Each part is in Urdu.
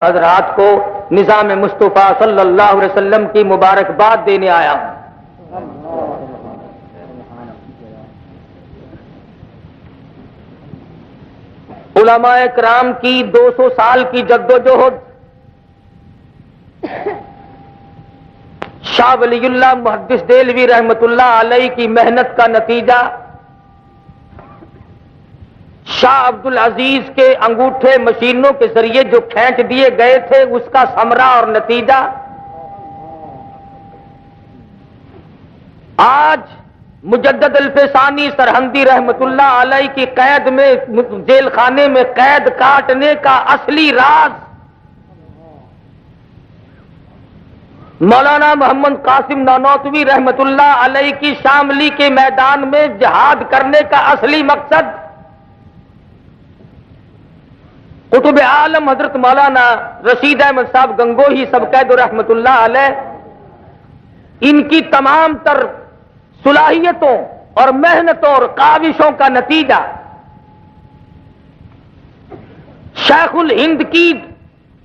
حضرات کو نظام مصطفیٰ صلی اللہ علیہ وسلم کی مبارکباد دینے آیا ہوں۔ علماء کرام کی 200 سال کی جدوجہد، شاہ ولی اللہ محدث دہلوی رحمت اللہ علیہ کی محنت کا نتیجہ، شاہ عبد العزیز کے انگوٹھے مشینوں کے ذریعے جو کھینچ دیے گئے تھے اس کا ثمرہ اور نتیجہ آج مجدد الفسانی سرہندی رحمت اللہ علیہ کی قید میں، جیل خانے میں قید کاٹنے کا اصلی راز مولانا محمد قاسم نانوتوی رحمت اللہ علیہ کی شاملی کے میدان میں جہاد کرنے کا اصلی مقصد قطب عالم حضرت مولانا رشید احمد صاحب گنگوہی سبقید رحمت اللہ علیہ، ان کی تمام تر صلاحیتوں اور محنتوں اور کاوشوں کا نتیجہ شیخ الہند کی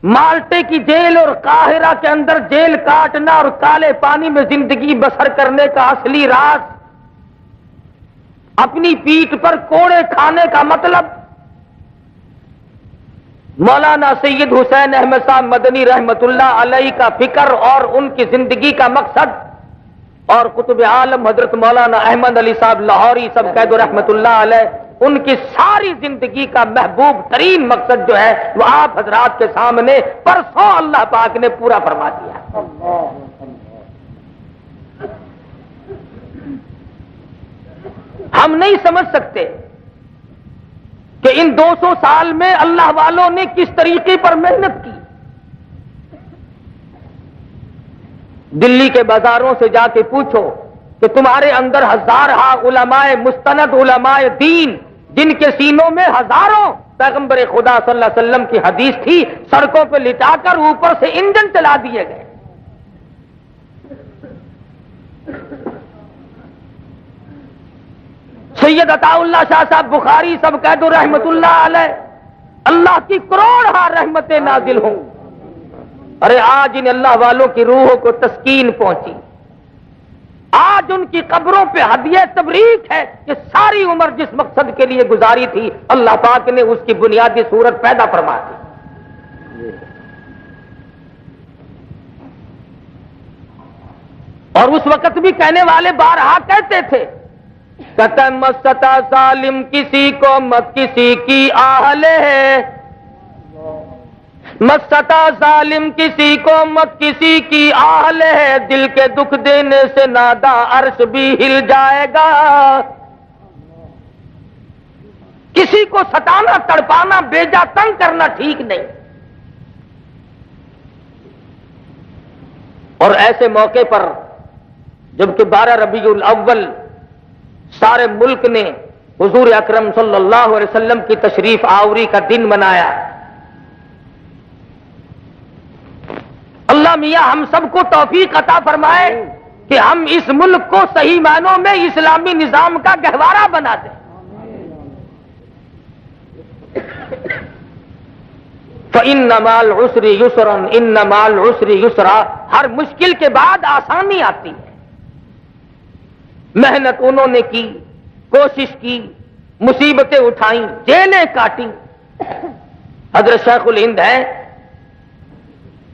مالٹے کی جیل اور قاہرہ کے اندر جیل کاٹنا اور کالے پانی میں زندگی بسر کرنے کا اصلی راز، اپنی پیٹھ پر کوڑے کھانے کا مطلب مولانا سید حسین احمد صاحب مدنی رحمت اللہ علیہ کا فکر اور ان کی زندگی کا مقصد، اور قطب عالم حضرت مولانا احمد علی صاحب لاہوری سبقید رحمت اللہ علیہ، ان کی ساری زندگی کا محبوب ترین مقصد جو ہے وہ آپ حضرات کے سامنے پرسوں اللہ پاک نے پورا فرما دیا۔ ہم نہیں سمجھ سکتے کہ ان 200 سال میں اللہ والوں نے کس طریقے پر محنت کی۔ دلی کے بازاروں سے جا کے پوچھو کہ تمہارے اندر ہزارہا علماء مستند علماء دین، جن کے سینوں میں ہزاروں پیغمبر خدا صلی اللہ علیہ وسلم کی حدیث تھی، سڑکوں پہ لٹا کر اوپر سے انجن چلا دیے گئے۔ سید عطا اللہ شاہ صاحب بخاری سبقید رحمت اللہ علیہ، اللہ کی کروڑہا رحمتیں نازل ہوں۔ ارے آج ان اللہ والوں کی روحوں کو تسکین پہنچی، آج ان کی قبروں پہ ہدیہ تبریک ہے کہ ساری عمر جس مقصد کے لیے گزاری تھی اللہ پاک نے اس کی بنیادی صورت پیدا فرما دی۔ اور اس وقت بھی کہنے والے بارہا کہتے تھے کہ مستا ظالم کسی کو مت کسی کی آہل ہے، مستا ظالم کسی کو مت کسی کی آہل ہے، دل کے دکھ دینے سے نادا عرش بھی ہل جائے گا۔ کسی کو ستانا، تڑپانا، بیجا تنگ کرنا ٹھیک نہیں۔ اور ایسے موقع پر جبکہ 12 ربیع الاول سارے ملک نے حضور اکرم صلی اللہ علیہ وسلم کی تشریف آوری کا دن منایا، اللہ میاں ہم سب کو توفیق عطا فرمائے کہ ہم اس ملک کو صحیح معنوں میں اسلامی نظام کا گہوارہ بنا دیں۔ فَإِنَّ مَعَ الْعُسْرِ يُسْرًا إِنَّ مَعَ الْعُسْرِ يُسْرًا، ہر مشکل کے بعد آسانی آتی ہے۔ محنت انہوں نے کی، کوشش کی، مصیبتیں اٹھائیں، جیلیں کاٹیں۔ حضرت شیخ الہند ہیں،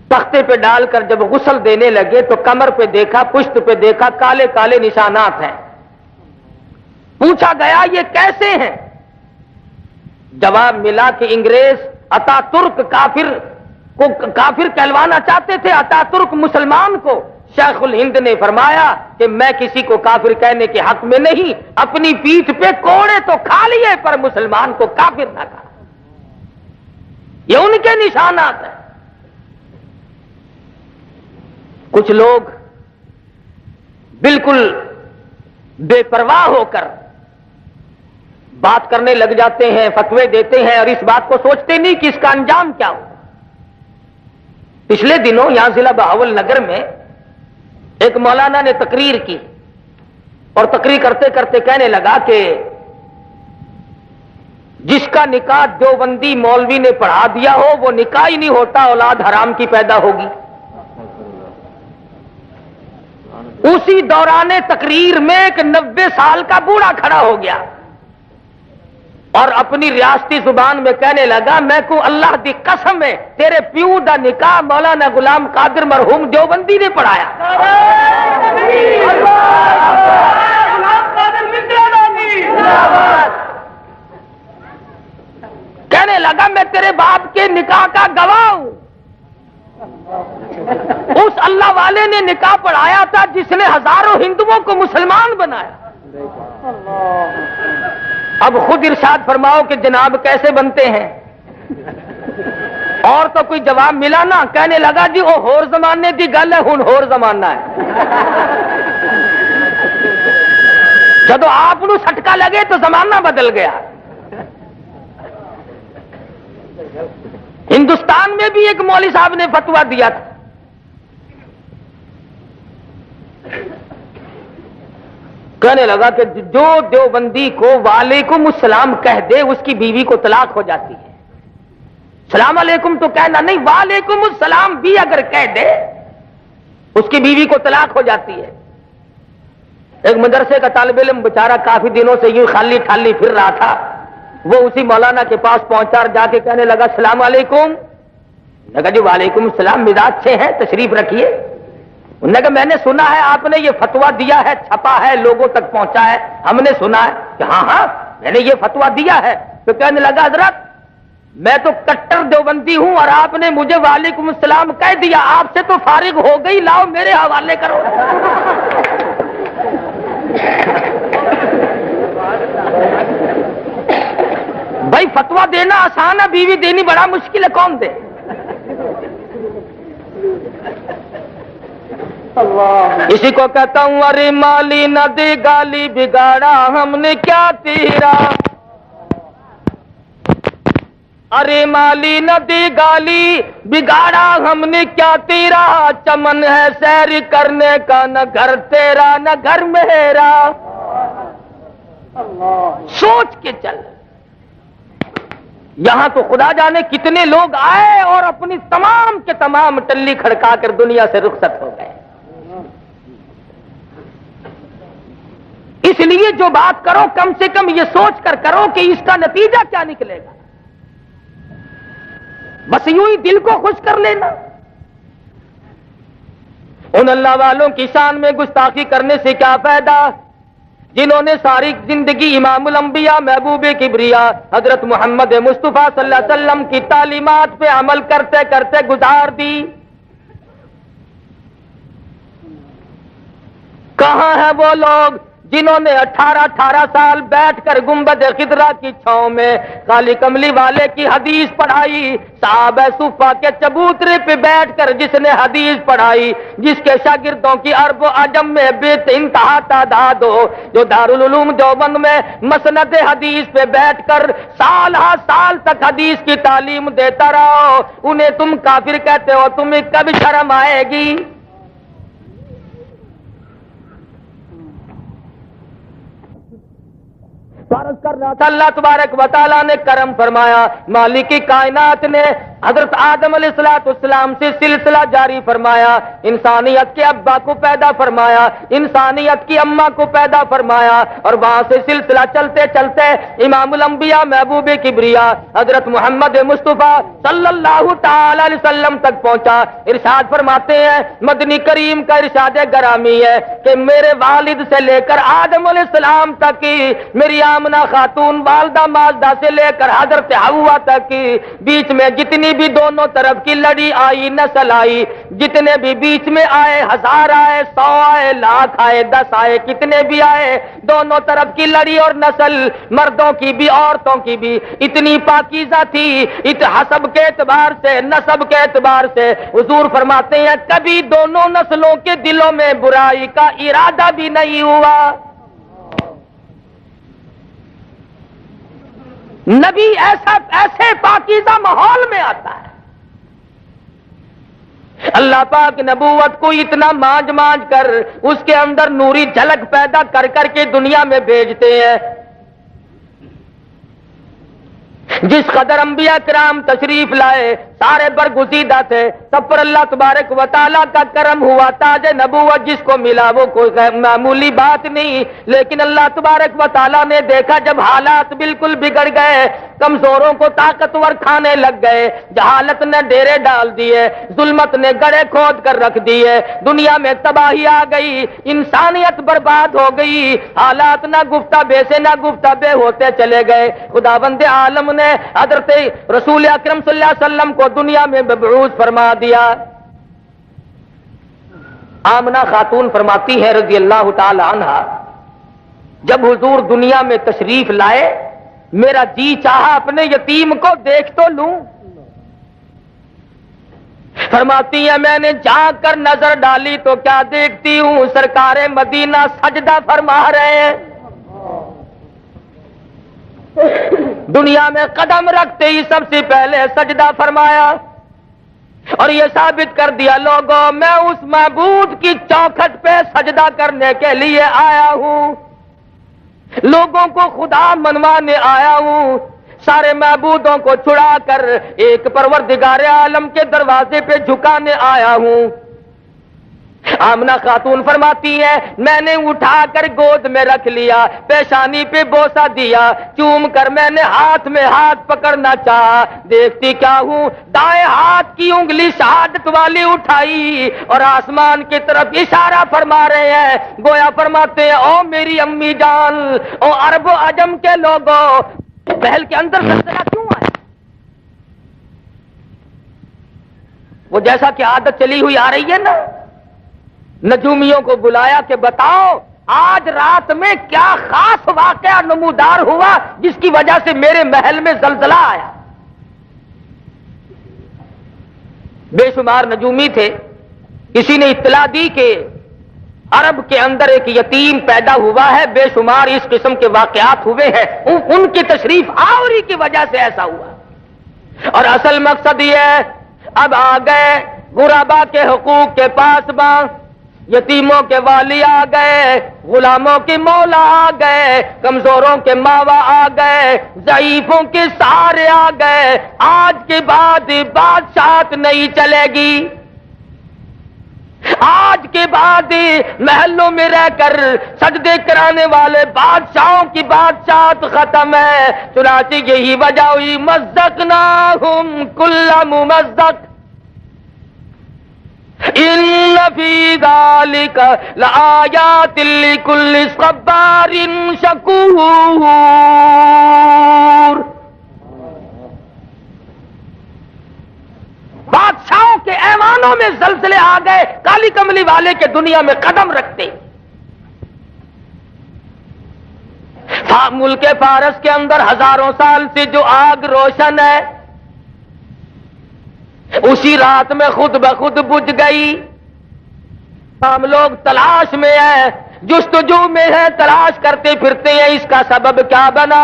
تختے پہ ڈال کر جب غسل دینے لگے تو کمر پہ دیکھا، پشت پہ دیکھا، کالے کالے نشانات ہیں۔ پوچھا گیا یہ کیسے ہیں؟ جواب ملا کہ انگریز اتا ترک کافر کہلوانا چاہتے تھے، اتا ترک مسلمان کو۔ شیخ الہند نے فرمایا کہ میں کسی کو کافر کہنے کے حق میں نہیں، اپنی پیٹھ پہ کوڑے تو کھا لیے پر مسلمان کو کافر نہ کہا۔ یہ ان کے نشانات ہیں۔ کچھ لوگ بالکل بے پرواہ ہو کر بات کرنے لگ جاتے ہیں، فتوے دیتے ہیں، اور اس بات کو سوچتے نہیں کہ اس کا انجام کیا ہو۔ پچھلے دنوں یہاں ضلع بہاول نگر میں ایک مولانا نے تقریر کی، اور تقریر کرتے کرتے کہنے لگا کہ جس کا نکاح دیوبندی مولوی نے پڑھا دیا ہو وہ نکاح ہی نہیں ہوتا، اولاد حرام کی پیدا ہوگی۔ اسی دوران تقریر میں ایک 90 سال کا بوڑھا کھڑا ہو گیا اور اپنی ریاستی زبان میں کہنے لگا، میں کو اللہ دی قسم ہے تیرے پیو دا نکاح مولانا غلام قادر مرحوم دیوبندی نے پڑھایا۔ کہنے لگا میں تیرے باپ کے نکاح کا گواہ ہوں۔ اس اللہ والے نے نکاح پڑھایا تھا جس نے ہزاروں ہندوؤں کو مسلمان بنایا۔ اب خود ارشاد فرماؤ کہ جناب کیسے بنتے ہیں؟ اور تو کوئی جواب ملا نہ، کہنے لگا جی وہ ہور زمانے دی گل ہے، ہن ہور زمانہ ہے۔ جدو آپ نو سٹکا لگے تو زمانہ بدل گیا۔ ہندوستان میں بھی ایک مولوی صاحب نے فتویٰ دیا تھا، کہنے لگا کہ جو دیوبندی کو وعلیکم السلام کہہ دے اس کی بیوی کو طلاق ہو جاتی ہے۔ سلام علیکم تو کہنا نہیں، وعلیکم السلام بھی اگر کہہ دے اس کی بیوی کو طلاق ہو جاتی ہے۔ ایک مدرسے کا طالب علم بیچارہ کافی دنوں سے یوں خالی ٹھالی پھر رہا تھا، وہ اسی مولانا کے پاس پہنچا اور جا کے کہنے لگا السلام علیکم۔ لگا جی وعلیکم السلام، مزاج سے ہیں، تشریف رکھیے۔ انہوں نے کہا میں نے سنا ہے آپ نے یہ فتویٰ دیا ہے، چھپا ہے، لوگوں تک پہنچا ہے، ہم نے سنا ہے کہ ہاں ہاں میں نے یہ فتویٰ دیا ہے۔ تو کہنے لگا حضرت میں تو کٹر دیوبندی ہوں اور آپ نے مجھے وعلیکم السلام کہہ دیا، آپ سے تو فارغ ہو گئی، لاؤ میرے حوالے کرو۔ بھائی فتویٰ دینا آسان ہے، بیوی دینی بڑا مشکل ہے، کون دے؟ اسی کو کہتا ہوں ارے مالی نہ دے گالی بگاڑا ہم نے کیا تیرا، ارے مالی نہ دے گالی بگاڑا ہم نے کیا تیرا، چمن ہے سیر کرنے کا نہ گھر تیرا نہ گھر میرا۔ سوچ کے چل، یہاں تو خدا جانے کتنے لوگ آئے اور اپنی تمام کے تمام ٹلی کھڑکا کر دنیا سے رخصت ہو گئے۔ اس لیے جو بات کرو کم سے کم یہ سوچ کر کرو کہ اس کا نتیجہ کیا نکلے گا، بس یوں ہی دل کو خوش کر لینا۔ ان اللہ والوں کی شان میں گستاخی کرنے سے کیا فائدہ جنہوں نے ساری زندگی امام الانبیاء محبوب کبریا حضرت محمد مصطفیٰ صلی اللہ علیہ وسلم کی تعلیمات پہ عمل کرتے کرتے گزار دی۔ کہاں ہیں وہ لوگ جنہوں نے 18 سال بیٹھ کر گنبد خضرا کی چھاؤں میں کالی کملی والے کی حدیث پڑھائی، صحابہ صفا کے چبوترے پہ بیٹھ کر جس نے حدیث پڑھائی، جس کے شاگردوں کی عرب و عجم میں بے انتہا تعداد ہو، جو دارالعلوم دیوبند میں مسند حدیث پہ بیٹھ کر سال ہا سال تک حدیث کی تعلیم دیتا رہو، انہیں تم کافر کہتے ہو، تمہیں کب شرم آئے گی؟ فرض کر رہا تھا، اللہ تبارک و تعالیٰ نے کرم فرمایا، مالک کائنات نے حضرت آدم علیہ السلام سے سلسلہ جاری فرمایا، انسانیت کے ابا کو پیدا فرمایا، انسانیت کی اماں کو پیدا فرمایا، اور وہاں سے سلسلہ چلتے چلتے امام الانبیاء محبوب کبریا حضرت محمد مصطفیٰ صلی اللہ تعالی علیہ وسلم تک پہنچا۔ ارشاد فرماتے ہیں، مدنی کریم کا ارشاد گرامی ہے کہ میرے والد سے لے کر آدم علیہ السلام تک، میری آمنہ خاتون والدہ ماجدہ سے لے کر حضرت حوا تک، بیچ میں جتنی بھی دونوں طرف کی لڑی آئی، نسل آئی، جتنے بھی بیچ میں آئے، 1000 آئے، 100 آئے، 1,00,000 آئے، 10 آئے، کتنے بھی آئے، دونوں طرف کی لڑی اور نسل، مردوں کی بھی عورتوں کی بھی اتنی پاکیزہ تھی، حسب کے اعتبار سے، نسب کے اعتبار سے، حضور فرماتے ہیں کبھی دونوں نسلوں کے دلوں میں برائی کا ارادہ بھی نہیں ہوا۔ نبی ایسے پاکیزہ ماحول میں آتا ہے، اللہ پاک نبوت کو اتنا مانج مانج کر اس کے اندر نوری جھلک پیدا کر کر کے دنیا میں بھیجتے ہیں۔ جس قدر انبیاء کرام تشریف لائے سارے برگزیدہ تھے، سب پر اللہ تبارک و تعالیٰ کا کرم ہوا، تاج نبوت جس کو ملا وہ کوئی معمولی بات نہیں، لیکن اللہ تبارک و تعالیٰ نے دیکھا جب حالات بالکل بگڑ گئے، کمزوروں کو طاقتور کھانے لگ گئے، جہالت نے ڈیرے ڈال دیے، ظلمت نے گڑھے کھود کر رکھ دیے، دنیا میں تباہی آ گئی، انسانیت برباد ہو گئی، حالات نہ گفتہ بے سے نہ گفتہ بے ہوتے چلے گئے، خداوند عالم نے حضرت رسول اکرم صلی اللہ علیہ وسلم کو دنیا میں مبعوث فرما دیا۔ آمنہ خاتون فرماتی ہے رضی اللہ تعالی عنہا، جب حضور دنیا میں تشریف لائے میرا جی چاہا اپنے یتیم کو دیکھ تو لوں۔ فرماتی ہے میں نے جھانک کر نظر ڈالی تو کیا دیکھتی ہوں، سرکار مدینہ سجدہ فرما رہے ہیں۔ دنیا میں قدم رکھتے ہی سب سے پہلے سجدہ فرمایا اور یہ ثابت کر دیا لوگوں میں اس معبود کی چوکھٹ پہ سجدہ کرنے کے لیے آیا ہوں، لوگوں کو خدا منوانے آیا ہوں، سارے معبودوں کو چھڑا کر ایک پروردگار عالم کے دروازے پہ جھکانے آیا ہوں۔ آمنہ خاتون فرماتی ہے میں نے اٹھا کر گود میں رکھ لیا، پیشانی پہ بوسہ دیا، چوم کر میں نے ہاتھ میں ہاتھ پکڑنا چاہا، دیکھتی کیا ہوں دائیں ہاتھ کی انگلی شہادت والی اٹھائی اور آسمان کی طرف اشارہ فرما رہے ہیں، گویا فرماتے ہیں او میری امی جان، او عرب و عجم کے لوگوں، محل کے اندر زلزلہ کیوں آیا؟ وہ جیسا کہ عادت چلی ہوئی آ رہی ہے نا، نجومیوں کو بلایا کہ بتاؤ آج رات میں کیا خاص واقعہ نمودار ہوا جس کی وجہ سے میرے محل میں زلزلہ آیا۔ بے شمار نجومی تھے، کسی نے اطلاع دی کہ عرب کے اندر ایک یتیم پیدا ہوا ہے، بے شمار اس قسم کے واقعات ہوئے ہیں، ان کی تشریف آوری کی وجہ سے ایسا ہوا، اور اصل مقصد یہ ہے اب آ گئے غربا کے حقوق کے پاسباں، یتیموں کے والی آ گئے، غلاموں کے مولا آ گئے، کمزوروں کے ماوا آ گئے، ضعیفوں کے سہارے آ گئے، آج کے بعد بادشاہت نہیں چلے گی، آج کے بعد محلوں میں رہ کر سجدے کرانے والے بادشاہوں کی بادشاہت ختم ہے، چنانچہ یہی وجہ ہوئی مزقناہم کل ممزق ان فی ذالک لآیات لکل صبار شکور۔ بادشاہوں کے ایوانوں میں زلزلے آ گئے، کالی کملی والے کے دنیا میں قدم رکھتے۔ ملک فارس کے اندر ہزاروں سال سے جو آگ روشن ہے اسی رات میں خود بخود بجھ گئی۔ ہم لوگ تلاش میں ہیں، جستجو میں ہیں، تلاش کرتے پھرتے ہیں اس کا سبب کیا بنا،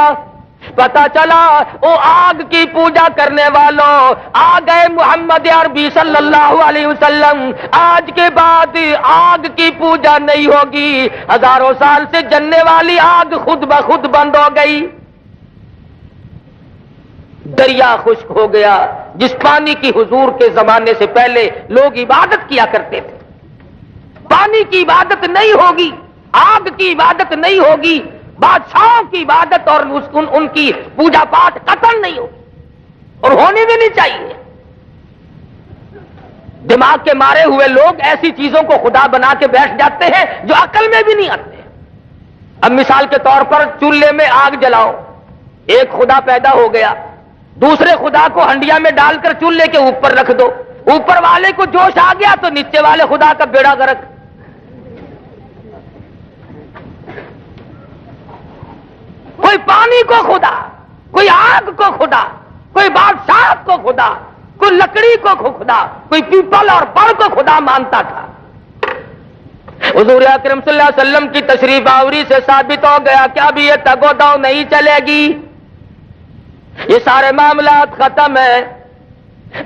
پتا چلا وہ آگ کی پوجا کرنے والوں آ گئے محمد عربی صلی اللہ علیہ وسلم، آج کے بعد آگ کی پوجا نہیں ہوگی، ہزاروں سال سے جلنے والی آگ خود بخود بند ہو گئی، دریا خشک ہو گیا، جس پانی کی حضور کے زمانے سے پہلے لوگ عبادت کیا کرتے تھے، پانی کی عبادت نہیں ہوگی، آگ کی عبادت نہیں ہوگی، بادشاہوں کی عبادت اور ان کی پوجا پاٹ قطعاً نہیں ہوگی، اور ہونی بھی نہیں چاہیے۔ دماغ کے مارے ہوئے لوگ ایسی چیزوں کو خدا بنا کے بیٹھ جاتے ہیں جو عقل میں بھی نہیں آتے۔ اب مثال کے طور پر چولہے میں آگ جلاؤ، ایک خدا پیدا ہو گیا، دوسرے خدا کو ہنڈیا میں ڈال کر چولہے کے اوپر رکھ دو، اوپر والے کو جوش آ گیا تو نیچے والے خدا کا بیڑا غرق۔ کوئی پانی کو خدا، کوئی آگ کو خدا، کوئی بادشاہت کو خدا، کوئی لکڑی کو خدا، کوئی پیپل اور بڑ کو خدا مانتا تھا۔ حضور اکرم صلی اللہ علیہ وسلم کی تشریف آوری سے ثابت ہو گیا کہ اب یہ تگ و دو نہیں چلے گی، یہ سارے معاملات ختم ہیں۔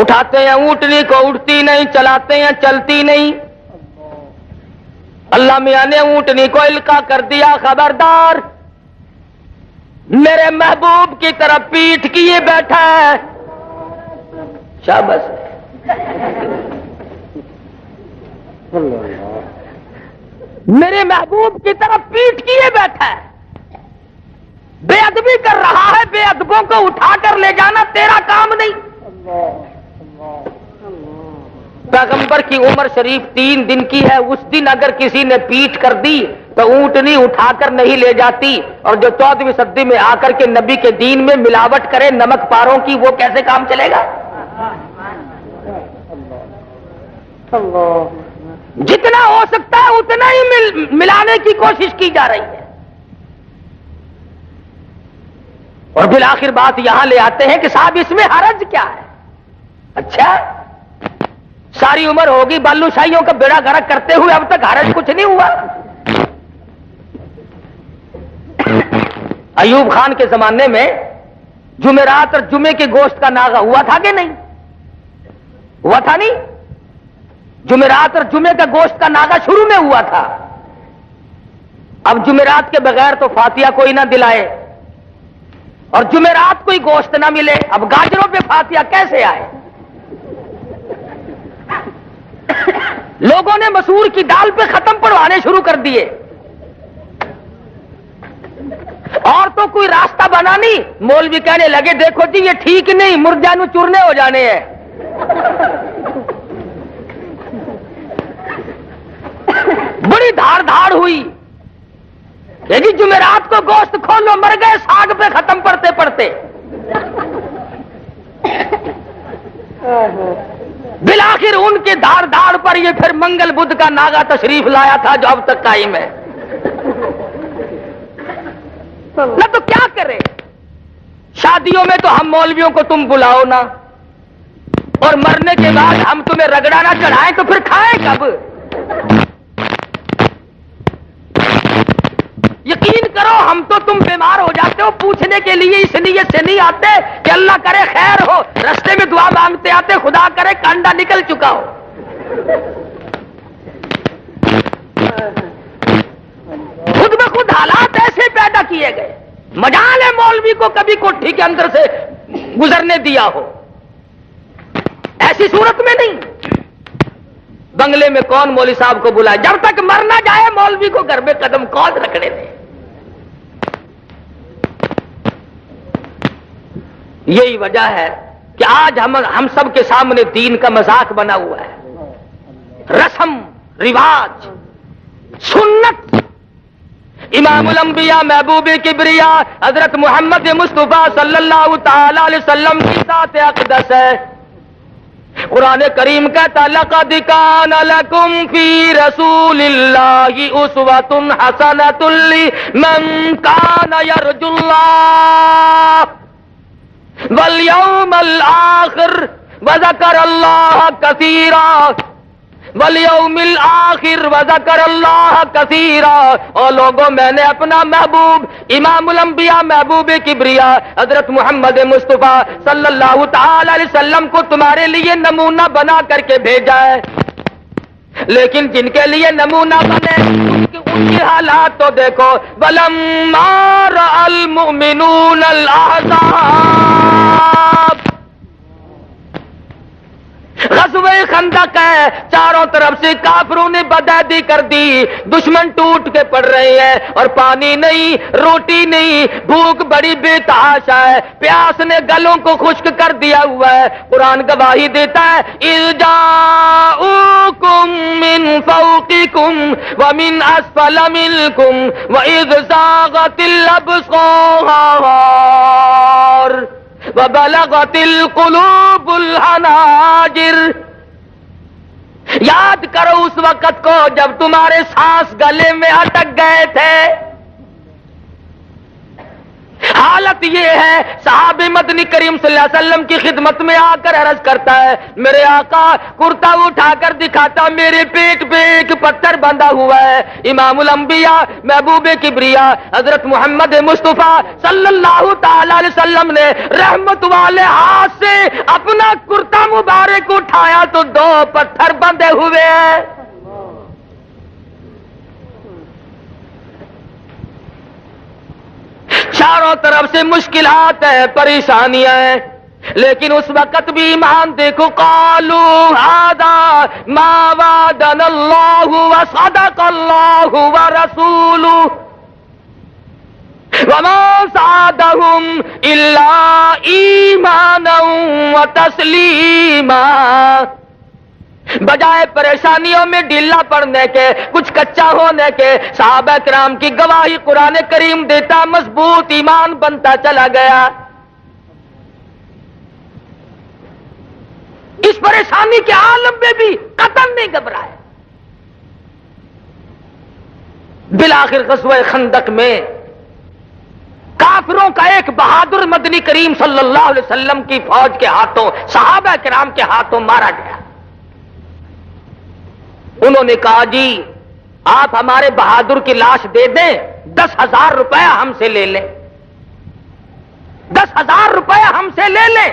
اٹھاتے ہیں اونٹنی کو، اٹھتی نہیں، چلاتے ہیں چلتی نہیں. اللہ میاں نے اونٹنی کو القا کر دیا، خبردار میرے محبوب کی طرف پیٹھ کیے بیٹھا ہے. شاباش. میرے محبوب کی طرف پیٹھ کیے بیٹھا ہے، بے ادبی کر رہا ہے. بے ادبوں کو اٹھا کر لے جانا تیرا کام نہیں. پیغمبر کی عمر شریف 3 دن کی ہے. اس دن اگر کسی نے پیٹھ کر دی تو اونٹنی اٹھا کر نہیں لے جاتی. اور جو 14ویں صدی میں آ کر کے نبی کے دین میں ملاوٹ کرے نمک پاروں کی، وہ کیسے کام چلے گا؟ جتنا ہو سکتا ہے اتنا ہی ملانے کی کوشش کی جا رہی ہے. اور بالآخر بات یہاں لے آتے ہیں کہ صاحب اس میں حرج کیا ہے؟ اچھا ساری عمر ہوگی بالو شاہیوں کا بیڑا غرق کرتے ہوئے، اب تک حرج کچھ نہیں ہوا. ایوب خان کے زمانے میں جمعرات اور جمعے کے گوشت کا ناغہ ہوا تھا کہ نہیں؟ ہوا تھا نہیں؟ جمعرات اور جمعے کا گوشت کا ناغہ شروع میں ہوا تھا. اب جمعرات کے بغیر تو فاتحہ کوئی نہ دلائے اور جمعرات کوئی گوشت نہ ملے، اب گاجروں پہ فاتحہ کیسے آئے؟ لوگوں نے مسور کی دال پہ ختم پڑھوانے شروع کر دیے. اور تو کوئی راستہ بنا نہیں. مولوی کہنے لگے دیکھو جی یہ ٹھیک نہیں، مردانو چورنے ہو جانے ہیں. بڑی دھاڑ دھاڑ ہوئی کہ جی جمعرات کو گوشت کھولو، مر گئے ساگ پہ ختم پڑھتے پڑھتے. بالآخر ان کے دھاڑ دھاڑ پر یہ پھر منگل بدھ کا ناغا تشریف لایا تھا جو اب تک قائم ہے. نہ تو کیا کرے؟ شادیوں میں تو ہم مولویوں کو تم بلاؤ نا، اور مرنے کے بعد ہم تمہیں رگڑا نہ چڑھائیں تو پھر کھائیں کب؟ یقین کرو ہم تو تم بیمار ہو جاتے ہو پوچھنے کے لیے اس نیت سے نہیں آتے کہ اللہ کرے خیر ہو، رستے میں دعا مانگتے آتے خدا کرے کانڈا نکل چکا ہو. خود بخود حالات ایسے پیدا کیے گئے. مجال ہے مولوی کو کبھی کوٹھی کے اندر سے گزرنے دیا ہو، ایسی صورت میں نہیں. بنگلے میں کون مولوی صاحب کو بلائے؟ جب تک مر نہ جائے مولوی کو گھر میں قدم کون رکھنے دے؟ یہی وجہ ہے کہ آج ہم سب کے سامنے دین کا مذاق بنا ہوا ہے. رسم رواج سنت. امام الانبیاء محبوب کبریا حضرت محمد مصطفیٰ صلی اللہ تعالی علیہ وسلم کی ذات اقدس ہے. قرآن کریم کہتا لقد کان لکم فی رسول اللہ اسوۃ حسنۃ لمن کان یرجو اللہ والیوم الآخر وذکر اللہ کثیرا والیوم الآخر وذکر اللہ کثیرا. اور لوگوں میں نے اپنا محبوب امام الانبیاء محبوب کبریا حضرت محمد مصطفیٰ صلی اللہ تعالی علیہ وسلم کو تمہارے لیے نمونہ بنا کر کے بھیجا ہے. لیکن جن کے لیے نمونہ بنے ان کی حالات تو دیکھو. وَلَمَّا رَأَى الْمُؤْمِنُونَ الْأَحْزَابَ غزوہ خندق ہے، چاروں طرف سے کافروں نے بدعہدی کر دی، دشمن ٹوٹ کے پڑ رہے ہیں اور پانی نہیں، روٹی نہیں، بھوک بڑی بے تحاشا ہے، پیاس نے گلوں کو خشک کر دیا ہوا ہے. قرآن گواہی دیتا ہے اِذْ جَاءُوكُم مِّن فَوْقِكُمْ وَمِنْ أَسْفَلَ مِنكُمْ وَإِذْ زَاغَتِ الْأَبْصَارُ وَبَلَغَتِ الْقُلُوبُ الْحَنَاجِرَ. یاد کرو اس وقت کو جب تمہارے سانس گلے میں اٹک گئے تھے، حالت یہ ہے صحابی مدنی کریم صلی اللہ علیہ وسلم کی خدمت میں آ کر عرض کرتا ہے میرے آقا کرتا اٹھا کر دکھاتا میرے پیٹ پہ ایک پتھر بندھا ہوا ہے. امام الانبیاء محبوب کبریا حضرت محمد مصطفیٰ صلی اللہ تعالی علیہ وسلم نے رحمت والے ہاتھ سے اپنا کرتا مبارک اٹھایا تو 2 پتھر بندھے ہوئے ہیں. چاروں طرف سے مشکلات ہیں, پریشانیاں ہیں, لیکن اس وقت بھی ایمان دیکھو قالوا ھذا ما وعدنا اللہ وصدق اللہ ورسولہ وما زادهم الا ایمانا وتسلیما. بجائے پریشانیوں میں ڈھیلا پڑنے کے, کچھ کچا ہونے کے, صحابہ کرام کی گواہی قرآن کریم دیتا, مضبوط ایمان بنتا چلا گیا. اس پریشانی کے عالم میں بھی قطن نہیں گھبرائے. بالآخر غزوہ خندق میں کافروں کا ایک بہادر مدنی کریم صلی اللہ علیہ وسلم کی فوج کے ہاتھوں, صحابہ کرام کے ہاتھوں مارا گیا. انہوں نے کہا جی آپ ہمارے بہادر کی لاش دے دیں, 10,000 روپے ہم سے لے لیں, 10,000 روپے ہم سے لے لیں.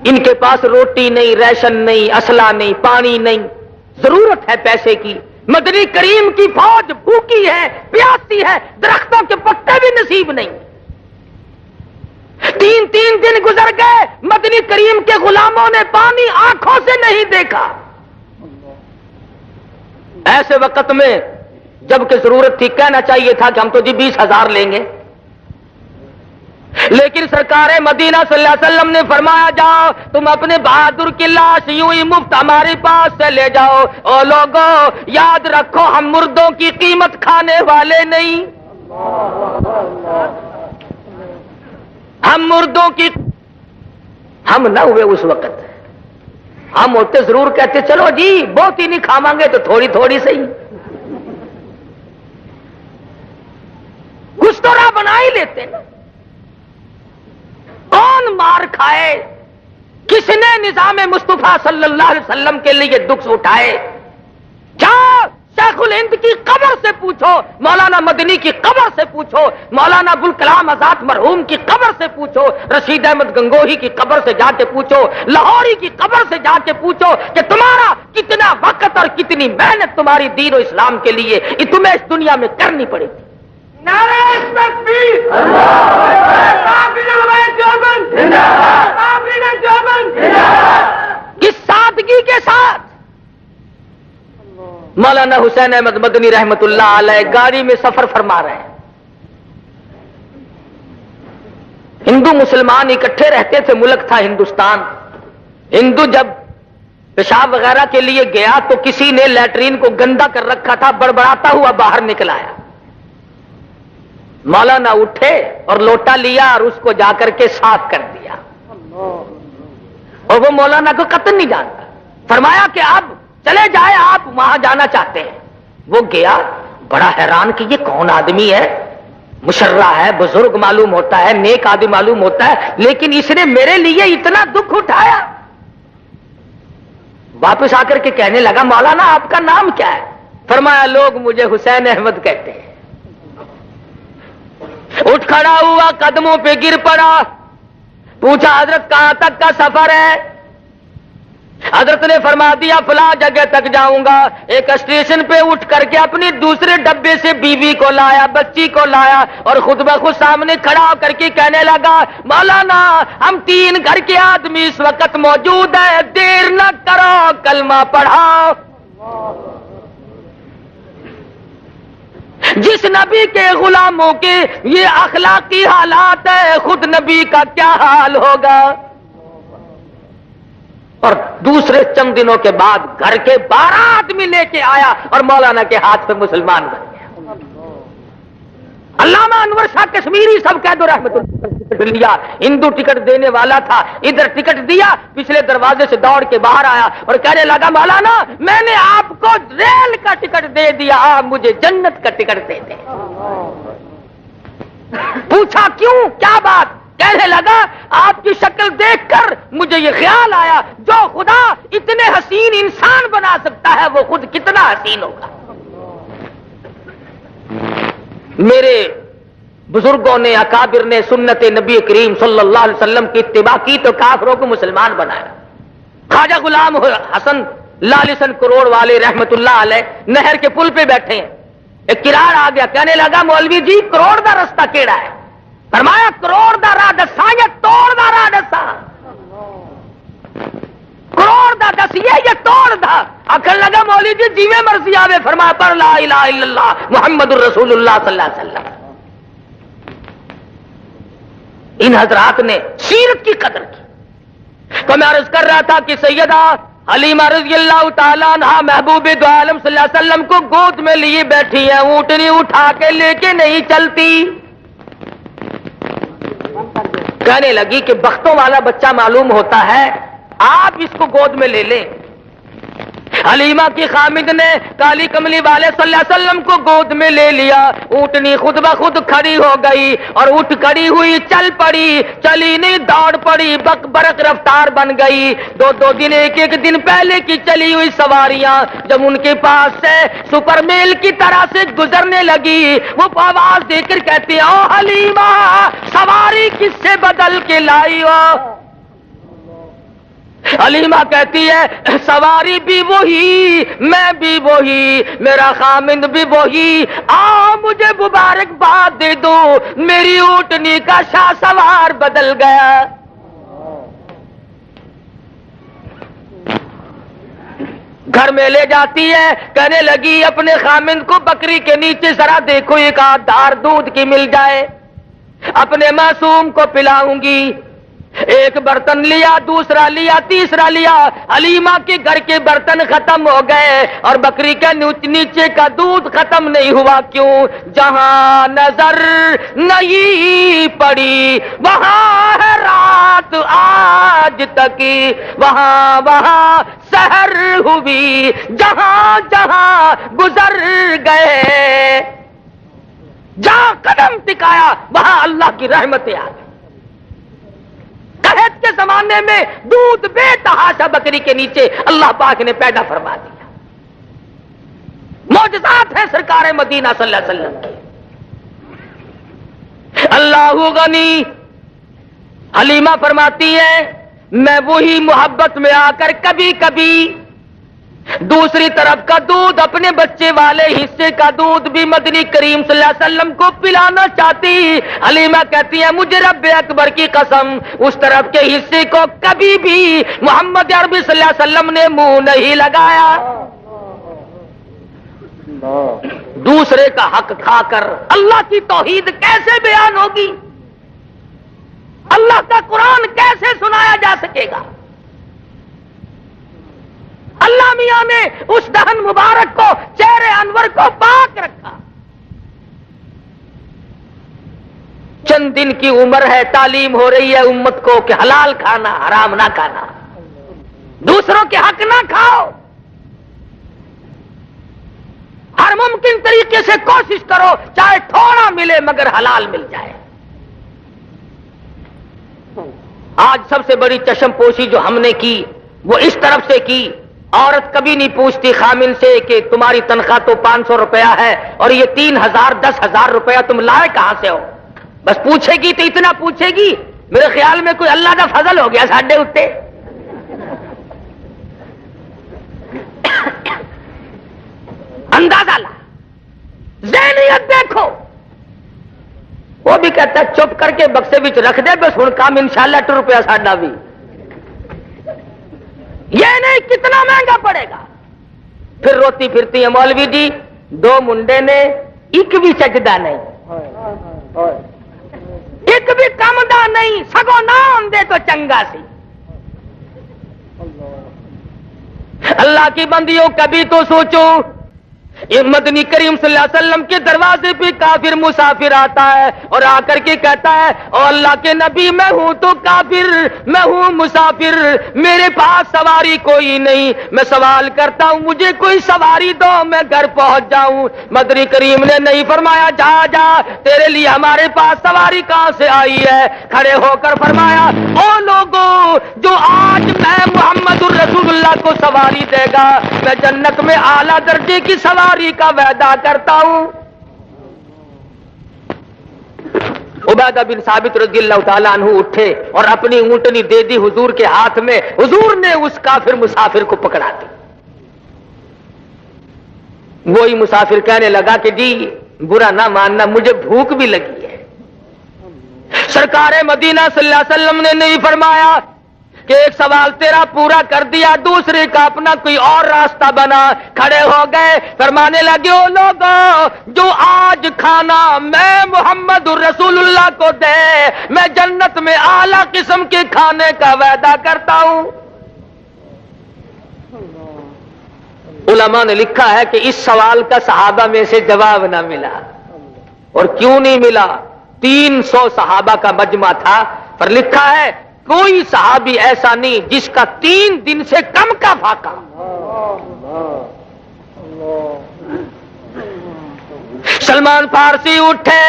ان کے پاس روٹی نہیں, ریشن نہیں, اسلحہ نہیں, پانی نہیں, ضرورت ہے پیسے کی. مدنی کریم کی فوج بھوکی ہے, پیاسی ہے, درختوں کے پتے بھی نصیب نہیں. 3 دن گزر گئے, مدنی کریم کے غلاموں نے پانی آنکھوں سے نہیں دیکھا. ایسے وقت میں جب کہ ضرورت تھی کہنا چاہیے تھا کہ ہم تو جی 20,000 لیں گے, لیکن سرکار مدینہ صلی اللہ علیہ وسلم نے فرمایا جاؤ تم اپنے بہادر کی لاش یوں ہی مفت ہمارے پاس سے لے جاؤ. او لوگوں یاد رکھو ہم مردوں کی قیمت کھانے والے نہیں, ہم مردوں کی ہم نہ ہوئے اس وقت. ہم ہوتے ضرور کہتے چلو جی بہت ہی نہیں کھاواں گے تو تھوڑی تھوڑی صحیح, کچھ تو راہ بنا ہی لیتے نا. کون مار کھائے, کس نے نظام مصطفیٰ صلی اللہ علیہ وسلم کے لیے دکھ اٹھائے. کیا شیخ الہند کی قبر سے پوچھو, مولانا مدنی کی قبر سے پوچھو, مولانا ابوالکلام آزاد مرحوم کی قبر سے پوچھو, رشید احمد گنگوہی کی قبر سے جا کے پوچھو, لاہوری کی قبر سے جا کے پوچھو کہ تمہارا کتنا وقت اور کتنی محنت تمہاری دین و اسلام کے لیے تمہیں اس دنیا میں کرنی پڑے گی. نعرہ تکبیر, اس سادگی کے ساتھ مولانا حسین احمد مدنی رحمت اللہ علیہ گاڑی میں سفر فرما رہے ہیں. ہندو مسلمان اکٹھے رہتے تھے, ملک تھا ہندوستان. ہندو جب پیشاب وغیرہ کے لیے گیا تو کسی نے لیٹرین کو گندا کر رکھا تھا, بڑبڑاتا ہوا باہر نکل آیا. مولانا اٹھے اور لوٹا لیا اور اس کو جا کر کے صاف کر دیا. اور وہ مولانا کو قطن نہیں جانتا. فرمایا کہ اب چلے جائے, آپ وہاں جانا چاہتے ہیں. وہ گیا, بڑا حیران کہ یہ کون آدمی ہے, مشرع ہے, بزرگ معلوم ہوتا ہے, نیک آدمی معلوم ہوتا ہے, لیکن اس نے میرے لیے اتنا دکھ اٹھایا. واپس آ کر کے کہنے لگا مولانا آپ کا نام کیا ہے؟ فرمایا لوگ مجھے حسین احمد کہتے ہیں. اٹھ کھڑا ہوا, قدموں پہ گر پڑا, پوچھا حضرت کہاں تک کا سفر ہے؟ حضرت نے فرما دیا فلاں جگہ تک جاؤں گا. ایک اسٹیشن پہ اٹھ کر کے اپنی دوسرے ڈبے سے بیوی کو لایا, بچی کو لایا, اور خود بخود سامنے کھڑا ہو کر کے کہنے لگا مولانا ہم 3 گھر کے آدمی اس وقت موجود ہیں, دیر نہ کرو کلمہ پڑھاؤ. جس نبی کے غلاموں کے یہ اخلاقی حالات ہے, خود نبی کا کیا حال ہوگا. اور دوسرے چند دنوں کے بعد گھر کے 12 آدمی لے کے آیا اور مولانا کے ہاتھ پہ مسلمان بن گیا. علامہ انور شاہ کشمیری سب کہہ دو رحمت اللہ لیا, ہندو ٹکٹ دینے والا تھا, ادھر ٹکٹ دیا, پچھلے دروازے سے دوڑ کے باہر آیا اور کہنے لگا مولانا میں نے آپ کو ریل کا ٹکٹ دے دیا, آپ مجھے جنت کا ٹکٹ دے دیں. پوچھا کیوں، کیا بات؟ کہنے لگا آپ کی شکل دیکھ کر مجھے یہ خیال آیا جو خدا اتنے حسین انسان بنا سکتا ہے وہ خود کتنا حسین ہوگا۔ میرے بزرگوں نے، اکابر نے سنت نبی کریم صلی اللہ علیہ وسلم کی اتباع کی تو کافروں کو مسلمان بنایا۔ خواجہ غلام حسن لالسن کروڑ والے رحمت اللہ علیہ نہر کے پل پہ بیٹھے ہیں، ایک کرار آ گیا، کہنے لگا مولوی جی کروڑ دا رستہ کیڑا ہے؟ فرمایا کروڑ دا راہ دسا یا توڑ دا راہ دسا؟ کروڑ دا دسیے یا توڑ دا؟ آخر لگا مولوی جی جیویں مرضی آوے۔ فرمایا پر لا الہ الا اللہ محمد الرسول اللہ صلی اللہ علیہ وسلم۔ ان حضرات نے سیرت کی قدر کی۔ تو میں عرض کر رہا تھا کہ سیدہ حلیمہ رضی اللہ تعالیٰ عنہا محبوب دو عالم صلی اللہ علیہ وسلم کو گود میں لیے بیٹھی ہیں، اونٹنی اٹھا کے لے کے نہیں چلتی۔ کہنے لگی کہ بختوں والا بچہ معلوم ہوتا ہے، آپ اس کو گود میں لے لیں۔ حلیمہ کی خامد نے کالی کملی والے صلی اللہ علیہ وسلم کو گود میں لے لیا، اونٹنی خود بخود کھڑی ہو گئی اور اٹھ کھڑی ہوئی چل پڑی، چلی نہیں دوڑ پڑی، برق رفتار بن گئی۔ دو دن ایک دن پہلے کی چلی ہوئی سواریاں جب ان کے پاس سے سپر میل کی طرح سے گزرنے لگی، وہ آواز دے کر کہتی ہیں او حلیمہ سواری کس سے بدل کے لائی ہو؟ حلیمہ کہتی ہے سواری بھی وہی، میں بھی وہی، میرا خامند بھی وہی، مجھے مبارکباد دے دو، میری اونٹنی کا شاہ سوار بدل گیا۔ گھر میں لے جاتی ہے، کہنے لگی اپنے خامند کو بکری کے نیچے ذرا دیکھو ایک آدھ دھار دودھ کی مل جائے، اپنے معصوم کو پلاؤں گی۔ ایک برتن لیا، دوسرا لیا، تیسرا لیا، حلیمہ کے گھر کے برتن ختم ہو گئے اور بکری کے نیچے کا دودھ ختم نہیں ہوا۔ کیوں؟ جہاں نظر نہیں پڑی وہاں ہے رات آج تک، وہاں سحر ہوئی، جہاں جہاں گزر گئے، جہاں قدم ٹکایا وہاں اللہ کی رحمتیں آ گئی۔ قحط کے زمانے میں دودھ بے تحاشا بکری کے نیچے اللہ پاک نے پیدا فرما دیا۔ معجزات ہیں سرکار مدینہ صلی اللہ علیہ وسلم کی۔ اللہ غنی، حلیمہ فرماتی ہے میں وہی محبت میں آ کر کبھی کبھی دوسری طرف کا دودھ، اپنے بچے والے حصے کا دودھ بھی مدنی کریم صلی اللہ علیہ وسلم کو پلانا چاہتی۔ حلیمہ کہتی ہے مجھے رب اکبر کی قسم اس طرف کے حصے کو کبھی بھی محمد عربی صلی اللہ علیہ وسلم نے منہ نہیں لگایا۔ دوسرے کا حق کھا کر اللہ کی توحید کیسے بیان ہوگی؟ اللہ کا قرآن کیسے سنایا جا سکے گا؟ اللہ میاں نے اس دہن مبارک کو، چہرے انور کو پاک رکھا۔ چند دن کی عمر ہے، تعلیم ہو رہی ہے امت کو کہ حلال کھانا، حرام نہ کھانا، دوسروں کے حق نہ کھاؤ، ہر ممکن طریقے سے کوشش کرو چاہے تھوڑا ملے مگر حلال مل جائے۔ آج سب سے بڑی چشم پوشی جو ہم نے کی وہ اس طرف سے کی، عورت کبھی نہیں پوچھتی خامن سے کہ تمہاری تنخواہ تو 500 روپیہ ہے اور یہ 3000 10,000 روپیہ تم لائے کہاں سے ہو؟ بس پوچھے گی تو اتنا پوچھے گی، میرے خیال میں کوئی اللہ کا فضل ہو گیا ساڈے اتے۔ اندازہ لا، ذہنیت دیکھو۔ وہ بھی کہتا ہے چپ کر کے بکسے بچ رکھ دے، بس ہن کام انشاءاللہ 2 روپیہ ساڈا بھی، یہ نہیں کتنا مہنگا پڑے گا۔ پھر روتی پھرتی ہے مولوی جی 2 منڈے نے ایک بھی سجدہ نہیں، ایک بھی کم دا نہیں، سگو نہ آندے تو چنگا سی۔ اللہ کی بندیوں کبھی تو سوچو مدنی کریم صلی اللہ علیہ وسلم کے دروازے پہ کافر مسافر آتا ہے اور آ کر کے کہتا ہے او اللہ کے نبی میں ہوں تو کافر، میں ہوں مسافر، میرے پاس سواری کوئی نہیں، میں سوال کرتا ہوں مجھے کوئی سواری دو میں گھر پہنچ جاؤں۔ مدنی کریم نے نہیں فرمایا جا جا، تیرے لیے ہمارے پاس سواری کہاں سے آئی ہے؟ کھڑے ہو کر فرمایا او لوگوں جو آج میں محمد الرسول اللہ کو سواری دے گا میں جنت میں اعلیٰ درجے کی سواری کا وعدہ کرتا ہوں۔ عبادہ بن ثابت رضی اللہ تعالیٰ عنہ اٹھے اور اپنی اونٹنی دے دی حضور کے ہاتھ میں، حضور نے اس کافر مسافر کو پکڑا دی۔ وہی مسافر کہنے لگا کہ جی برا نہ ماننا مجھے بھوک بھی لگی ہے۔ سرکار مدینہ صلی اللہ علیہ وسلم نے نہیں فرمایا کہ ایک سوال تیرا پورا کر دیا، دوسرے کا اپنا کوئی اور راستہ بنا۔ کھڑے ہو گئے، فرمانے لگے او لوگوں جو آج کھانا میں محمد الرسول اللہ کو دے میں جنت میں اعلیٰ قسم کے کھانے کا وعدہ کرتا ہوں۔ علماء نے لکھا ہے کہ اس سوال کا صحابہ میں سے جواب نہ ملا، اور کیوں نہیں ملا؟ 300 صحابہ کا مجمع تھا، پر لکھا ہے کوئی صحابی ایسا نہیں جس کا 3 دن سے کم کا فاقہ۔ سلمان فارسی اٹھے،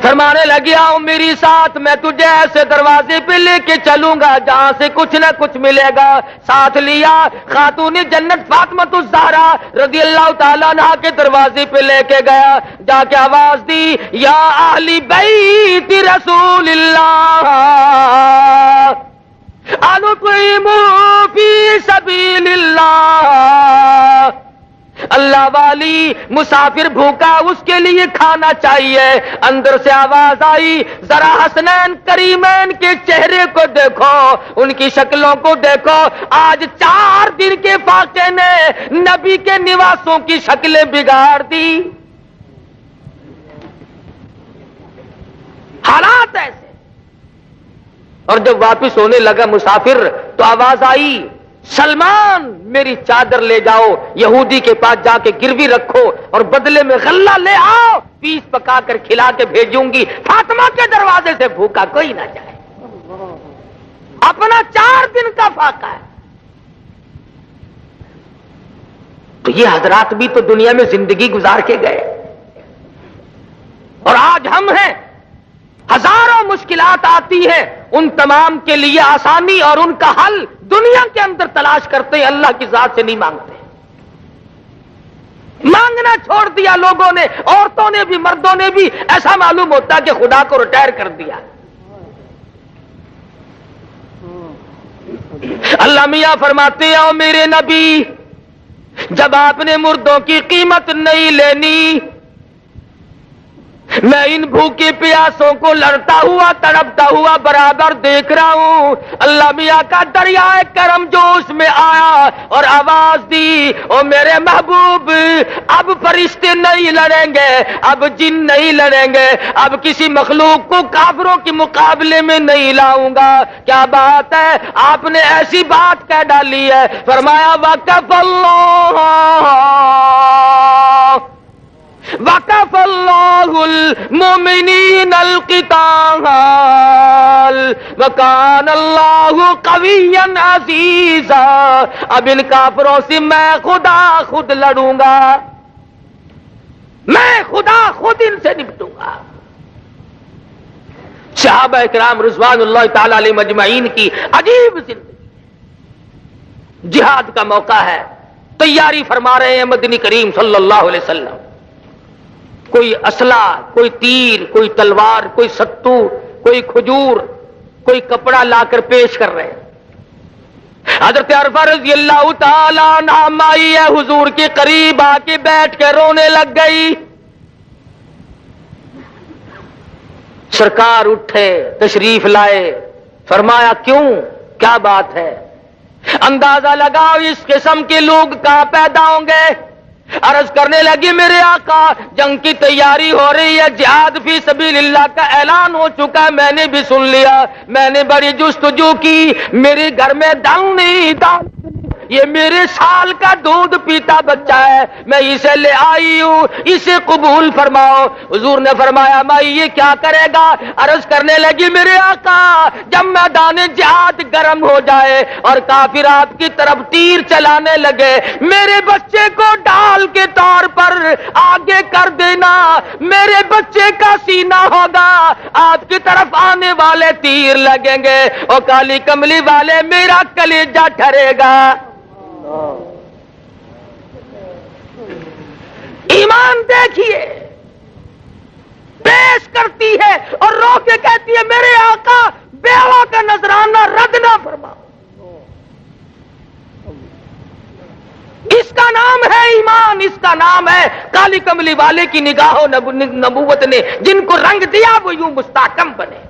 فرمانے لگے آؤ میری ساتھ، میں تجھے ایسے دروازے پہ لے کے چلوں گا جہاں سے کچھ نہ کچھ ملے گا۔ ساتھ لیا، خاتون جنت فاطمہ الزہرا رضی اللہ تعالیٰ عنہا کے دروازے پہ لے کے گیا، جا کے آواز دی یا اہل بیت رسول اللہ انطعموا فی سبیل اللہ۔ اللہ والی مسافر بھوکا، اس کے لیے کھانا چاہیے۔ اندر سے آواز آئی ذرا حسنین کریمین کے چہرے کو دیکھو، ان کی شکلوں کو دیکھو، آج 4 دن کے فاقے نے نبی کے نواسوں کی شکلیں بگاڑ دی۔ حالات ایسے۔ اور جب واپس ہونے لگا مسافر تو آواز آئی سلمان میری چادر لے جاؤ، یہودی کے پاس جا کے گروی رکھو اور بدلے میں غلہ لے آؤ، پیس پکا کر کھلا کے بھیجوں گی، فاطمہ کے دروازے سے بھوکا کوئی نہ جائے۔ اپنا 4 دن کا فاقہ ہے۔ تو یہ حضرات بھی تو دنیا میں زندگی گزار کے گئے، اور آج ہم ہیں، ہزاروں مشکلات آتی ہیں، ان تمام کے لیے آسانی اور ان کا حل دنیا کے اندر تلاش کرتے ہیں، اللہ کی ذات سے نہیں مانگتے۔ مانگنا چھوڑ دیا لوگوں نے، عورتوں نے بھی مردوں نے بھی، ایسا معلوم ہوتا کہ خدا کو ریٹائر کر دیا۔ اللہ میاں فرماتے ہیں او میرے نبی جب آپ نے مردوں کی قیمت نہیں لینی، میں ان بھوکے پیاسوں کو لڑتا ہوا تڑپتا ہوا برابر دیکھ رہا ہوں۔ اللہ میاں کا دریائے کرم جوش میں آیا اور آواز دی او میرے محبوب اب فرشتے نہیں لڑیں گے، اب جن نہیں لڑیں گے، اب کسی مخلوق کو کافروں کے مقابلے میں نہیں لاؤں گا۔ کیا بات ہے، آپ نے ایسی بات کہہ ڈالی ہے۔ فرمایا وقف اللہ وقف اللہ المؤمنین القتال وکان اللہ قویا عزیزا۔ اب ان کافروں سے میں خدا خود لڑوں گا، میں خدا خود ان سے نپٹوں گا۔ صحابہ کرام رضوان اللہ تعالی علیہ مجمعین کی عجیب زندگی، جہاد کا موقع ہے، تیاری فرما رہے ہیں مدنی کریم صلی اللہ علیہ وسلم۔ کوئی اسلحہ، کوئی تیر، کوئی تلوار، کوئی ستو، کوئی کھجور، کوئی کپڑا لا کر پیش کر رہے ہیں۔ حضرت عرفہ رضی اللہ تعالیٰ عنہ مائی حضور کے قریب آ کے بیٹھ کے رونے لگ گئی۔ سرکار اٹھے، تشریف لائے، فرمایا کیوں، کیا بات ہے؟ اندازہ لگاؤ اس قسم کے لوگ کہاں پیدا ہوں گے۔ عرض کرنے لگی میرے آقا جنگ کی تیاری ہو رہی ہے، جہاد فی سبیل اللہ کا اعلان ہو چکا ہے، میں نے بھی سن لیا، میں نے بڑی جستجو کی، میرے گھر میں دم نہیں، یہ میرے سال کا دودھ پیتا بچہ ہے، میں اسے لے آئی ہوں، اسے قبول فرماؤ۔ حضور نے فرمایا مائی یہ کیا کرے گا؟ عرض کرنے لگی میرے آقا جب میدان جہاد گرم ہو جائے اور کافر آپ کی طرف تیر چلانے لگے، میرے بچے کو ڈال کے طور پر آگے کر دینا، میرے بچے کا سینہ ہوگا، آپ کی طرف آنے والے تیر لگیں گے اور کالی کملی والے میرا کلیجہ ٹھرے گا۔ ایمان دیکھیے، پیش کرتی ہے اور رو کے کہتی ہے میرے آقا بیوہ کا نذرانہ رد نہ فرما۔ اس کا نام ہے ایمان، اس کا نام ہے کالی کملی والے کی نگاہوں نبوت نے جن کو رنگ دیا وہ یوں مستحکم بنے۔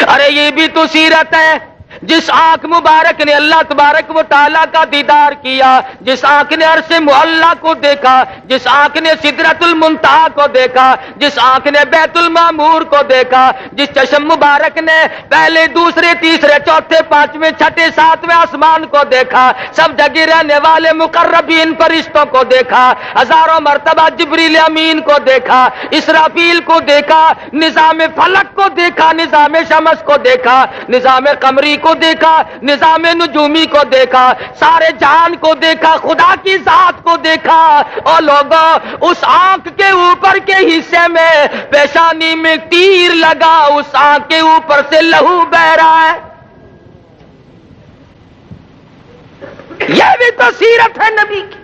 ارے یہ بھی تو سیرت ہے، جس آنکھ مبارک نے اللہ تبارک و تعالیٰ کا دیدار کیا، جس آنکھ نے عرش معلیٰ کو دیکھا، جس آنکھ نے سدرۃ المنتہا کو دیکھا، جس آنکھ نے بیت المعمور کو دیکھا، جس چشم مبارک نے پہلے دوسرے تیسرے چوتھے پانچویں چھٹے ساتویں آسمان کو دیکھا، سب جگہ رہنے والے مقربین فرشتوں کو دیکھا، ہزاروں مرتبہ جبریل امین کو دیکھا، اسرافیل کو دیکھا، نظام فلک کو دیکھا، نظام شمس کو دیکھا، نظام قمری کو دیکھا، نظام نجومی کو دیکھا، سارے جہان کو دیکھا، خدا کی ذات کو دیکھا، اور لوگوں اس آنکھ کے اوپر کے حصے میں پیشانی میں تیر لگا، اس آنکھ کے اوپر سے لہو بہ رہا ہے۔ یہ بھی تو سیرت ہے نبی کی۔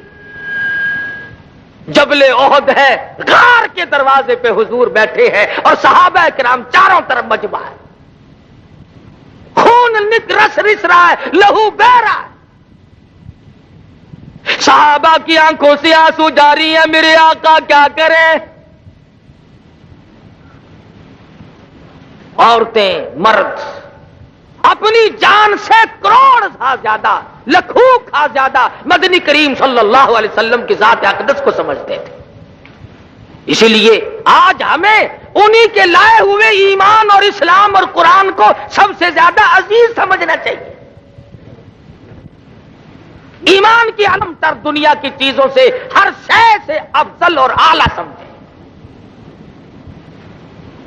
جبل احد ہے، غار کے دروازے پہ حضور بیٹھے ہیں اور صحابہ کرام چاروں طرف مجمع ہے، خون رس رہا ہے، لہو بہ رہا ہے، صحابہ کی آنکھوں سے آنسو جاری ہیں، میرے آقا کیا کریں؟ عورتیں مرد اپنی جان سے کروڑ سا زیادہ، لاکھوں کا زیادہ مدنی کریم صلی اللہ علیہ وسلم کی ذات اقدس کو سمجھتے تھے۔ اسی لیے آج ہمیں انہی کے لائے ہوئے ایمان اور اسلام اور قرآن کو سب سے زیادہ عزیز سمجھنا چاہیے، ایمان کی عالم تر دنیا کی چیزوں سے ہر شے سے افضل اور اعلیٰ سمجھیں۔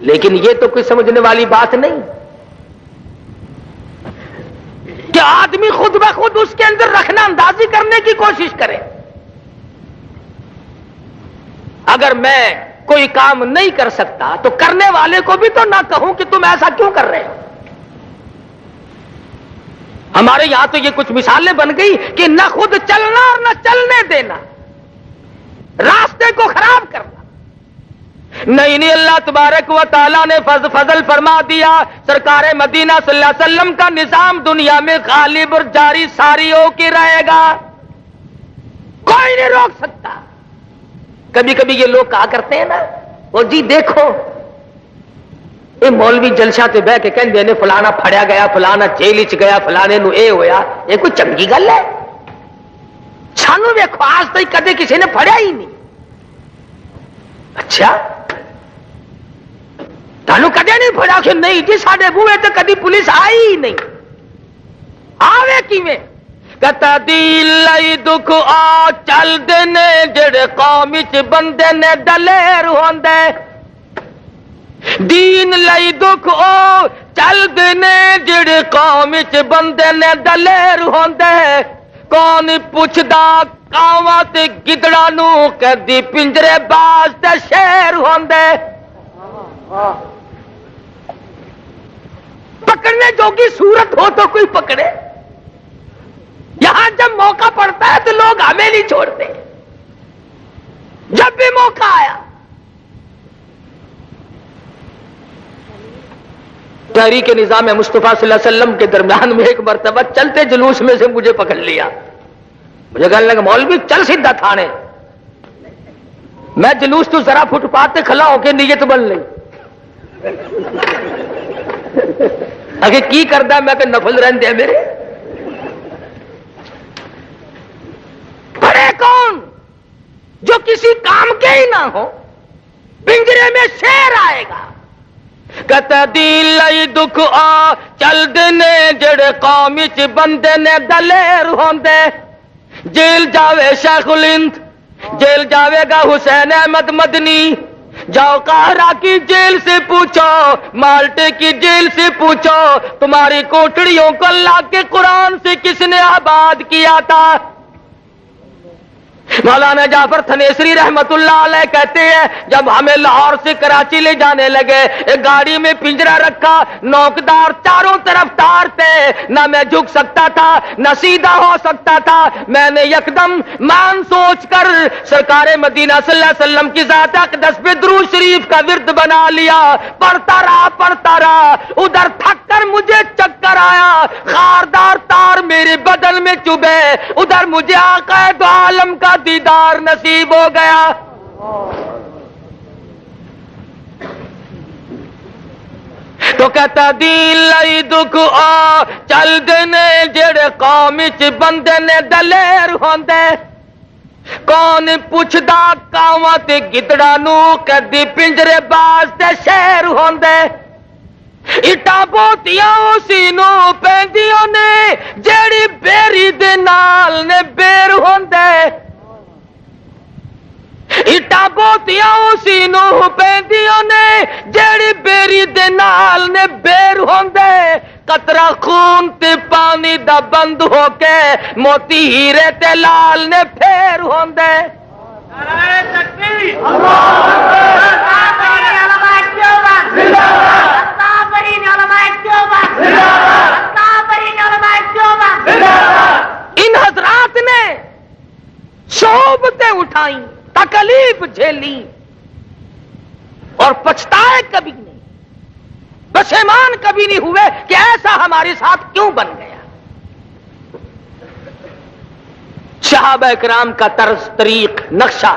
لیکن یہ تو کوئی سمجھنے والی بات نہیں کہ آدمی خود بخود اس کے اندر رکھنا اندازی کرنے کی کوشش کرے۔ اگر میں کوئی کام نہیں کر سکتا تو کرنے والے کو بھی تو نہ کہوں کہ تم ایسا کیوں کر رہے ہو۔ ہمارے یہاں تو یہ کچھ مثالیں بن گئی کہ نہ خود چلنا اور نہ چلنے دینا، راستے کو خراب کرنا۔ نہیں اللہ تبارک و تعالیٰ نے فضل فرما دیا، سرکار مدینہ صلی اللہ علیہ وسلم کا نظام دنیا میں غالب اور جاری ساری ہو کے رہے گا، کوئی نہیں روک سکتا۔ کبھی کبھی یہ لوگ کہا کرتے ہیں نا، وہ جی دیکھو یہ مولوی جلسہ تے بہ کے کہندے نے فلانا پھڑیا گیا، فلانا جیل وچ گیا، فلانے نو اے ہویا، یہ کوئی چنگی گل ہے؟ سانو ویکھو آج تک کدے کسی نے پھڑیا ہی نہیں۔ اچھا تانوں کدے نہیں پھڑیا؟ کہ نہیں جی ساڈے بوئے تے کدی پولیس آئی ہی نہیں۔ آوے کیویں؟ کتا دی لئی دکھ آ چل دینے جڑے قوم وچ بندے نے دلیر ہوندے، دین لئی دکھ او چل دینے جڑے قوم وچ بندے نے دلیر ہوندے، کون پوچھدا کاواں تے گدڑاں نو کدی پنجرے باز تے شیر ہوندے۔ پکڑنے جوگی صورت ہو تو کوئی پکڑے، یہاں جب موقع پڑتا ہے تو لوگ ہمیں نہیں چھوڑتے۔ جب بھی موقع آیا تحریک نظام مصطفیٰ صلی اللہ علیہ وسلم کے درمیان میں ایک مرتبہ چلتے جلوس میں سے مجھے پکڑ لیا، مجھے کہنے لگا مولوی چل سیدھا تھانے۔ میں جلوس تو ذرا فٹ پاتھ کھلا ہو کے نیت بن لی، اگر کی کردا میں کہ نفل رہندے میرے بڑے کون جو کسی کام کے ہی نہ ہو، پنجرے میں شیر آئے گا، کہتا دین لئی دکھ آ چل دینے جڑے قوم وچ بندے نے دلیر ہوندے جیل جاوے شیخ الہند جیل جاوے گا حسین احمد مدنی جاؤ قاہرہ کی جیل سے پوچھو مالٹے کی جیل سے پوچھو تمہاری کوٹڑیوں کو اللہ کے قرآن سے کس نے آباد کیا تھا مولانا جعفر تھنیسری رحمت اللہ علیہ کہتے ہیں جب ہمیں لاہور سے کراچی لے جانے لگے ایک گاڑی میں پنجرا رکھا نوکدار چاروں طرف تار تھے نہ میں جھک سکتا تھا نہ سیدھا ہو سکتا تھا میں نے یکدم مان سوچ کر سرکار مدینہ صلی اللہ علیہ وسلم کی ذات اقدس پہ درود شریف کا ورد بنا لیا پڑھتا رہا ادھر تھک کر مجھے چکر آیا خاردار تار میرے بدن میں چبھے ادھر مجھے آقا دو عالم کا دیدار نصیب ہو گیا تو کہتا دین لئی دکھ آ چل دینے جڑے قوم وچ بندے نے دلیر ہوندے کون پوچھدا کاواں تے گدڑاں نو کدی پنجرے باز تے شیر ہوندے اٹا بوتیاں اسی نو پیندیاں نے جیڑی بیری دے نال نے بیر ہوندے اٹا بوتیاں اسی نو پیندیاں نے جیڑی بیری دے نال نے بیر ہوندے قطرہ خون تے پانی دا بند ہو کے موتی ہیرے تے لال نے پھیر ہوندے نعرہ تکبیر ان حضرات نے صحبتیں اٹھائیں تکلیف جھیلی اور پچھتائے کبھی نہیں پشیمان کبھی نہیں ہوئے کہ ایسا ہمارے ساتھ کیوں بن گیا صحابہ کرام کا طرز طریق نقشہ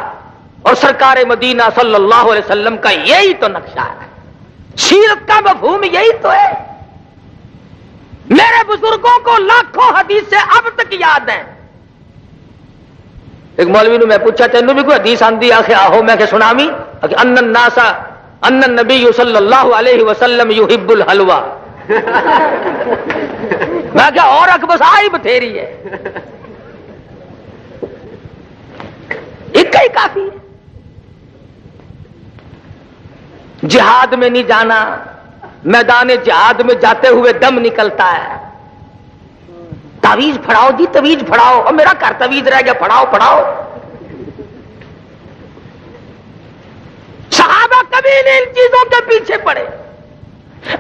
اور سرکار مدینہ صلی اللہ علیہ وسلم کا یہی تو نقشہ ہے سیرت کا مفہوم یہی تو ہے میرے بزرگوں کو لاکھوں حدیث سے اب تک یاد ہیں ایک مولوی نے میں پوچھا تینوں بھی کوئی حدیث آندی آخر آہو میں کہ سنامی ان الناس ان النبی صلی اللہ علیہ وسلم یحب الحلوہ میں کہ اور اکبس آئی بتھیری ہے ایک ہی کافی ہے جہاد میں نہیں جانا میدان جہاد میں جاتے ہوئے دم نکلتا ہے تعویذ پھڑاؤ جی تعویذ پھڑاؤ اور میرا گھر تعویذ رہ گیا پڑھاؤ صحابہ کبھی نہیں ان چیزوں کے پیچھے پڑے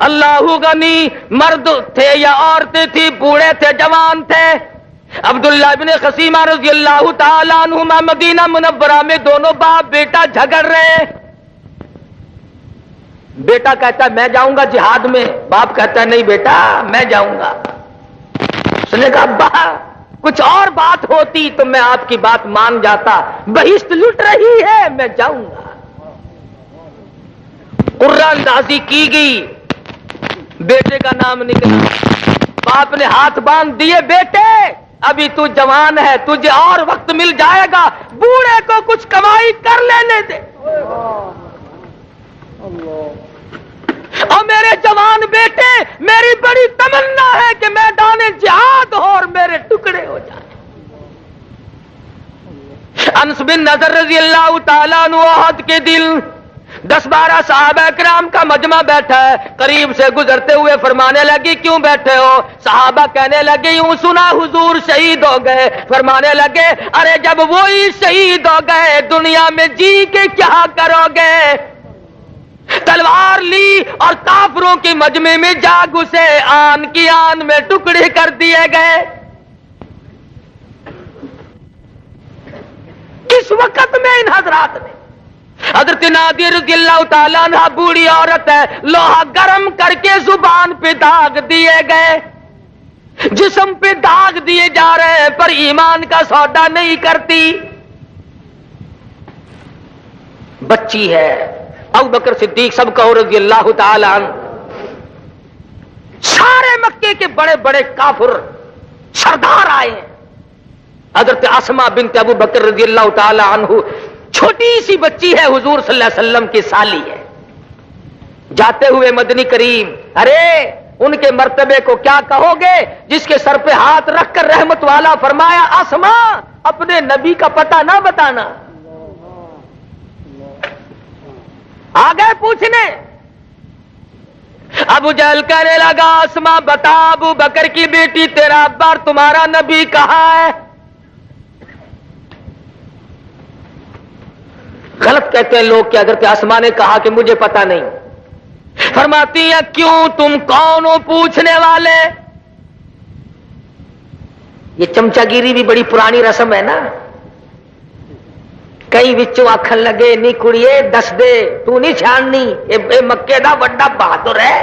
اللہ غنی مرد تھے یا عورتیں تھی بوڑھے تھے جوان تھے عبداللہ بن خصیمہ رضی اللہ تعالیٰ عنہما مدینہ منورہ میں دونوں باپ بیٹا جھگڑ رہے بیٹا کہتا ہے میں جاؤں گا جہاد میں باپ کہتا ہے نہیں بیٹا میں جاؤں گا اس نے کہا ابا کچھ اور بات ہوتی تو میں آپ کی بات مان جاتا بہشت لٹ رہی ہے میں جاؤں گا قرہ اندازی کی گئی بیٹے کا نام نکلا باپ نے ہاتھ باندھ دیے بیٹے ابھی تو جوان ہے تجھے اور وقت مل جائے گا بوڑھے کو کچھ کمائی کر لینے دے اور میرے جوان بیٹے میری بڑی تمنا ہے کہ میدان جہاد ہو اور میرے ٹکڑے ہو جائیں انس بن نضر رضی اللہ تعالیٰ عنہ احد کے دل 10-12 صحابہ کرام کا مجمع بیٹھا ہے قریب سے گزرتے ہوئے فرمانے لگی کیوں بیٹھے ہو صحابہ کہنے لگے یوں سنا حضور شہید ہو گئے فرمانے لگے ارے جب وہی شہید ہو گئے دنیا میں جی کے کیا کرو گے تلوار لی اور کافروں کے مجمع میں جا گھسے آن کی آن میں ٹکڑے کر دیے گئے کس وقت میں ان حضرات نے حضرت نادر رضی اللہ تعالیٰ عنہ بوڑھی عورت ہے لوہا گرم کر کے زبان پہ داغ دیے گئے جسم پہ داغ دیے جا رہے ہیں پر ایمان کا سودا نہیں کرتی بچی ہے ابو بکر صدیق سب کہو رضی اللہ تعالیٰ عنہ سارے مکے کے بڑے بڑے کافر سردار آئے ہیں حضرت اسماء بنت ابو بکر رضی اللہ تعالیٰ عنہ چھوٹی سی بچی ہے حضور صلی اللہ علیہ وسلم کی سالی ہے جاتے ہوئے مدنی کریم ارے ان کے مرتبے کو کیا کہو گے جس کے سر پہ ہاتھ رکھ کر رحمت والا فرمایا اسما اپنے نبی کا پتہ نہ بتانا. آ گئے پوچھنے. ابو جہل کہنے لگا اسما بتا ابو بکر کی بیٹی تیرا ابا اور تمہارا نبی کہاں ہے؟ غلط کہتے ہیں لوگ کہ حضرت اسما نے کہا کہ مجھے پتا نہیں. فرماتی ہیں کیوں تم کون ہو پوچھنے والے؟ یہ چمچا گیری بھی بڑی پرانی رسم ہے نا. کئی بچوں آکھن لگے نی کڑیے دس دے تو نہیں چھاننی اے مکے دا بڑا بہادر ہے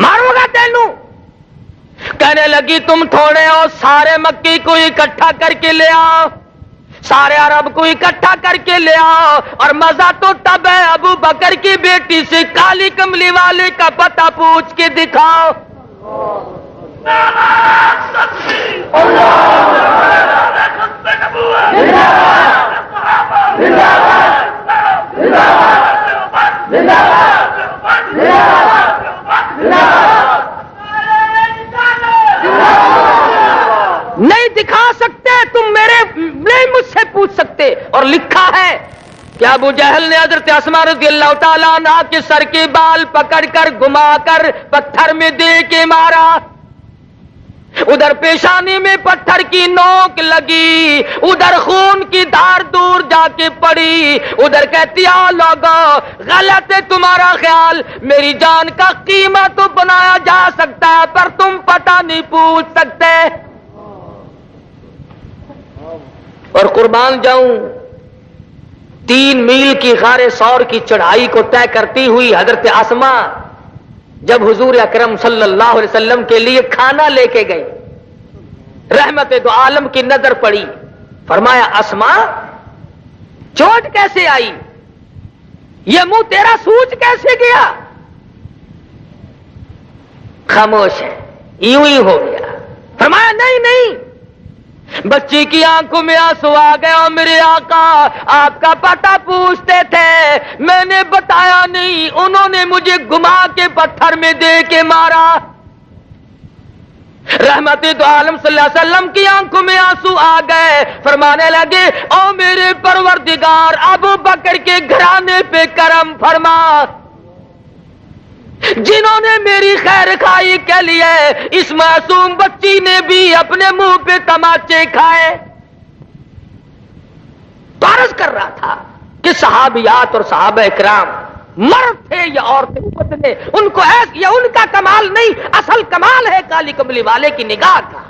مارو گا تینوں. کہنے لگی تم تھوڑے ہو سارے مکی کو اکٹھا کر کے لے آؤ سارے عرب کو اکٹھا کر کے لے آؤ اور مزہ تو تب ہے ابو بکر کی بیٹی سے کالی کملی والے کا پتہ پوچھ کے دکھاؤ. نہیں دکھا سکتے تم میرے نہیں مجھ سے پوچھ سکتے. اور لکھا ہے کہ ابو جہل نے حضرت اسما رضی اللہ تعالیٰ عنہا کے سر کے بال پکڑ کر گھما کر پتھر میں دے کے مارا. ادھر پیشانی میں پتھر کی نوک لگی ادھر خون کی دھار دور جا کے پڑی. ادھر کہتی آ لوگو غلط ہے تمہارا خیال میری جان کا قیمہ تو بنایا جا سکتا ہے پر تم پتہ نہیں پوچھ سکتے. اور قربان جاؤں 3 میل کی غار ثور کی چڑھائی کو طے کرتی ہوئی حضرت اسما جب حضور اکرم صلی اللہ علیہ وسلم کے لیے کھانا لے کے گئی رحمت دو عالم کی نظر پڑی. فرمایا اسما چوٹ کیسے آئی یہ منہ تیرا سوج کیسے گیا؟ خاموش ہے یوں ہی ہو گیا. فرمایا نہیں نہیں بچی کی آنکھوں میں آنسو آ گئے اور میرے آقا آپ کا پتہ پوچھتے تھے میں نے بتایا نہیں انہوں نے مجھے گما کے پتھر میں دے کے مارا. رحمت دو عالم صلی اللہ علیہ وسلم کی آنکھوں میں آنسو آ گئے. فرمانے لگے او میرے پروردگار ابو بکر کے گھرانے پہ کرم فرما جنہوں نے میری خیر خائی کے لیے اس معصوم بچی نے بھی اپنے منہ پہ تماچے کھائے. عرض کر رہا تھا کہ صحابیات اور صحابہ اکرام مرد تھے یا عورتیں بدلے ان کو ایسا یا ان کا کمال نہیں اصل کمال ہے کالی کملی والے کی نگاہ کا.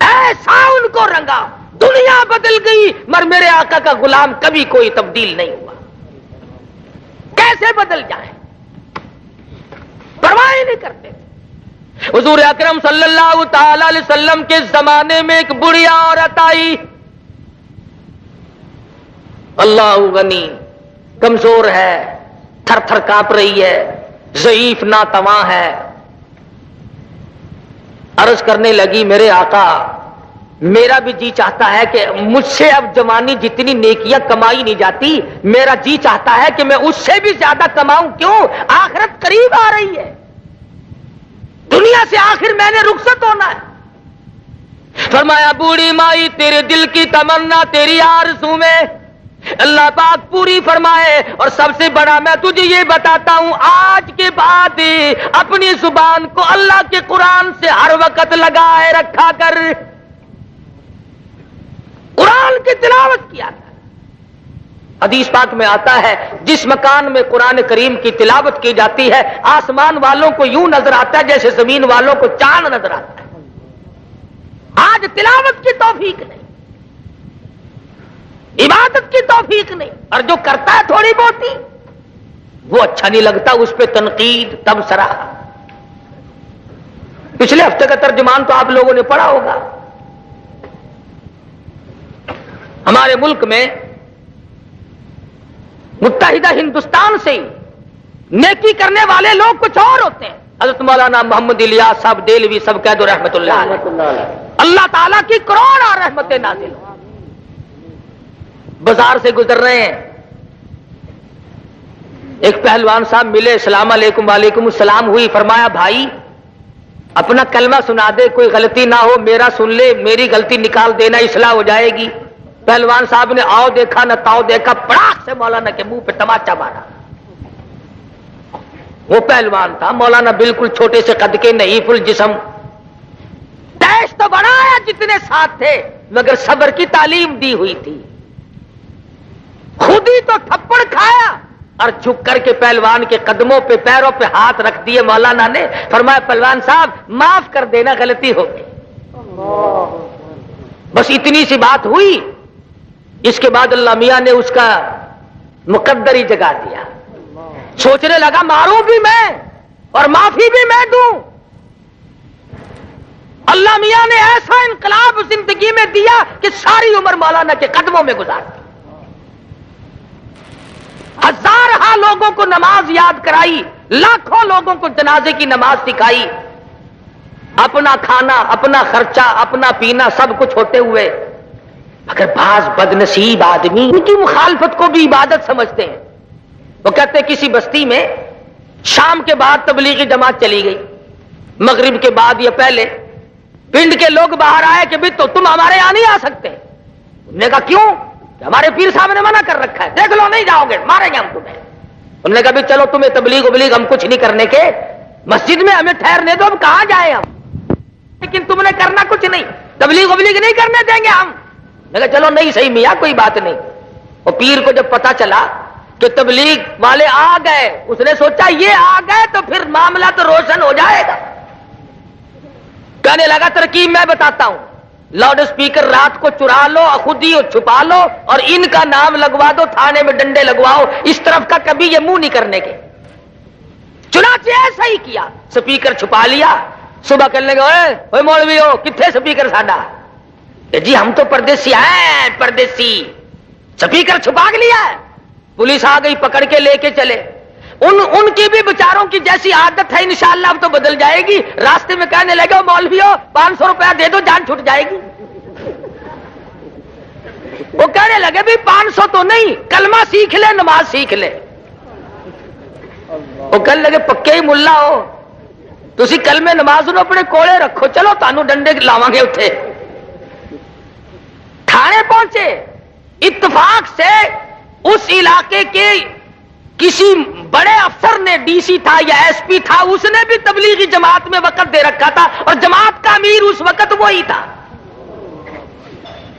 ایسا ان کو رنگا دنیا بدل گئی مگر میرے آقا کا غلام کبھی کوئی تبدیل نہیں ہوا. کیسے بدل جائے پرواہ نہیں کرتے. حضور اکرم صلی اللہ تعالی علیہ وسلم کے زمانے میں ایک بڑھیا عورت آئی. اللہ غنی کمزور ہے تھر تھر کانپ رہی ہے ضعیف ناتواں ہے. عرض کرنے لگی میرے آقا میرا بھی جی چاہتا ہے کہ مجھ سے اب جوانی جتنی نیکیاں کمائی نہیں جاتی میرا جی چاہتا ہے کہ میں اس سے بھی زیادہ کماؤں. کیوں آخرت قریب آ رہی ہے دنیا سے آخر میں نے رخصت ہونا ہے. فرمایا بوڑھی مائی تیرے دل کی تمنا تیری آرزو میں اللہ پاک پوری فرمائے. اور سب سے بڑا میں تجھے یہ بتاتا ہوں آج کے بعد اپنی زبان کو اللہ کے قرآن سے ہر وقت لگائے رکھا کر قرآن کی تلاوت کیا تھا. حدیث پاک میں آتا ہے جس مکان میں قرآن کریم کی تلاوت کی جاتی ہے آسمان والوں کو یوں نظر آتا ہے جیسے زمین والوں کو چاند نظر آتا ہے. آج تلاوت کی توفیق نہیں عبادت کی توفیق نہیں اور جو کرتا ہے تھوڑی بہت وہ اچھا نہیں لگتا اس پہ تنقید تبصرہ. پچھلے ہفتے کا ترجمان تو آپ لوگوں نے پڑھا ہوگا. ہمارے ملک میں متحدہ ہندوستان سے نیکی کرنے والے لوگ کچھ اور ہوتے ہیں. حضرت مولانا محمد الیاس صاحب دہلوی سب کہہ دو رحمت اللہ علیہ. اللہ تعالیٰ کی کروڑ رحمتیں نازل ہو. بازار سے گزر رہے ہیں ایک پہلوان صاحب ملے، السلام علیکم، وعلیکم السلام ہوئی، فرمایا بھائی اپنا کلمہ سنا دے، کوئی غلطی نہ ہو، میرا سن لے، میری غلطی نکال دینا، اصلاح ہو جائے گی۔ پہلوان صاحب نے آؤ دیکھا نہ تاؤ دیکھا، پڑاخ سے مولانا کے منہ پہ تماچا مارا۔ وہ پہلوان تھا، مولانا بالکل چھوٹے سے قد کے، نحیف الجسم، تیش تو بڑا ہے جتنے ساتھ تھے، مگر صبر کی تعلیم دی ہوئی تھی۔ خود ہی تو تھپڑ کھایا اور جھک کر کے پہلوان کے قدموں پہ، پیروں پہ ہاتھ رکھ دیے مولانا نے، فرمایا پہلوان صاحب معاف کر دینا، غلطی ہو گئی۔ بس اتنی سی بات ہوئی، اس کے بعد اللہ میاں نے اس کا مقدر ہی جگا دیا۔ سوچنے لگا ماروں بھی میں اور معافی بھی میں دوں۔ اللہ میاں نے ایسا انقلاب زندگی میں دیا کہ ساری عمر مولانا کے قدموں میں گزار دی۔ ہزارہ لوگوں کو نماز یاد کرائی، لاکھوں لوگوں کو جنازے کی نماز سکھائی، اپنا کھانا، اپنا خرچہ، اپنا پینا سب کچھ ہوتے ہوئے، مگر بعض بدنصیب آدمی ان کی مخالفت کو بھی عبادت سمجھتے ہیں۔ وہ کہتے ہیں کسی بستی میں شام کے بعد تبلیغی جماعت چلی گئی، مغرب کے بعد یا پہلے پنڈ کے لوگ باہر آئے کہ بھی تو تم ہمارے یہاں نہیں آ سکتے۔ انہوں نے کہا کیوں؟ کہ ہمارے پیر صاحب نے منع کر رکھا ہے، دیکھ لو نہیں جاؤ گے ماریں گے ہم تمہیں۔ انہوں نے کہا بھی چلو تمہیں تبلیغ ہم کچھ نہیں کرنے کے، مسجد میں ہمیں ٹھہرنے دو، ہم کہاں جائیں ہم، لیکن تم نے کرنا کچھ نہیں، تبلیغ نہیں کرنے دیں گے ہم۔ میں کہا چلو نہیں صحیح میاں کوئی بات نہیں۔ اور پیر کو جب پتا چلا کہ تبلیغ والے آ گئے، اس نے سوچا یہ آ گئے تو پھر معاملہ تو روشن ہو جائے گا۔ کہنے لگا ترکیب میں بتاتا ہوں، لاؤڈ اسپیکر رات کو چرا لو، خود ہی چھپا لو اور ان کا نام لگوا دو، تھانے میں ڈنڈے لگواؤ، اس طرف کا کبھی یہ منہ نہیں کرنے کے۔ چنانچہ ایسا ہی کیا، سپیکر چھپا لیا۔ صبح کرنے گئے اوے مولوی ہو کتنے سپیکر ساڈا؟ جی ہم تو پردیسی ہیں، پردیسی، سپیکر چھپا لیا ہے۔ پولیس آ گئی، پکڑ کے لے کے چلے۔ ان کی بھی بیچاروں کی جیسی عادت ہے، انشاءاللہ اب تو بدل جائے گی۔ راستے میں کہنے لگے مولوی ہو 500 روپیہ دے دو جان چھٹ جائے گی۔ وہ کہنے لگے بھی 500 تو نہیں، کلمہ سیکھ لے، نماز سیکھ لے۔ وہ کہنے لگے پکے ہی ملا ہو تسی، کلمے نماز نو اپنے کولے رکھو، چلو تانوں ڈنڈے لاواں گے اتنے۔ تھانے پہنچے، اتفاق سے اس علاقے کے کسی بڑے افسر نے، ڈی سی تھا یا ایس پی تھا، اس نے بھی تبلیغی جماعت میں وقت دے رکھا تھا اور جماعت کا امیر اس وقت وہی تھا۔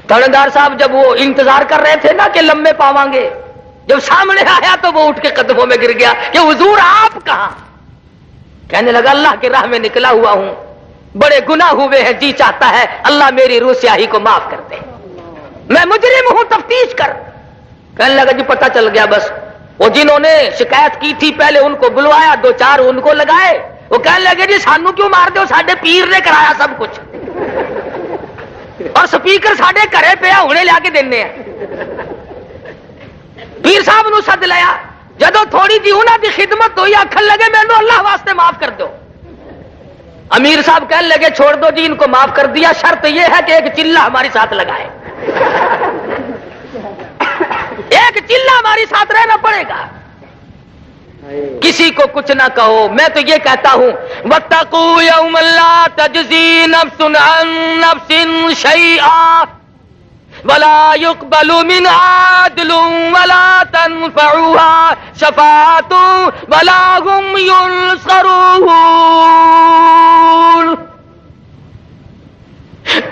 تھانے صاحب جب وہ انتظار کر رہے تھے نا کہ لمبے پاواں گے، جب سامنے آیا تو وہ اٹھ کے قدموں میں گر گیا کہ حضور آپ کہاں؟ کہنے لگا اللہ کی راہ میں نکلا ہوا ہوں، بڑے گناہ ہوئے ہیں، جی چاہتا ہے اللہ میری روح سیاہی کو معاف کر دے، میں مجرم ہوں، تفتیش کر۔ کہنے لگا جی پتہ چل گیا۔ بس وہ جنہوں نے شکایت کی تھی پہلے ان کو بلوایا، 2-4 ان کو لگائے۔ وہ کہنے لگے جی سانو کیوں مار دو، ساڈے پیر نے کرایا سب کچھ اور سپیکر ساڈے گھرے پیا ہونے لیا کے دینے ہیں۔ پیر صاحب نو سد لیا، جدو تھوڑی جی انہاں دی خدمت ہوئی، آکھن لگے مینوں اللہ واسطے معاف کر دو۔ امیر صاحب کہنے لگے چھوڑ دو جی ان کو معاف کر دیا، شرط یہ ہے کہ ایک چلہ ہمارے ساتھ لگائے، ایک چلہ ہمارے ساتھ رہنا پڑے گا، کسی کو کچھ نہ کہو۔ میں تو یہ کہتا ہوں واتقوا یوما لا تجزی نفس عن نفس شیئا ولا يقبل منها عدل ولا تنفعها شفاعة ولا هم ينصرون۔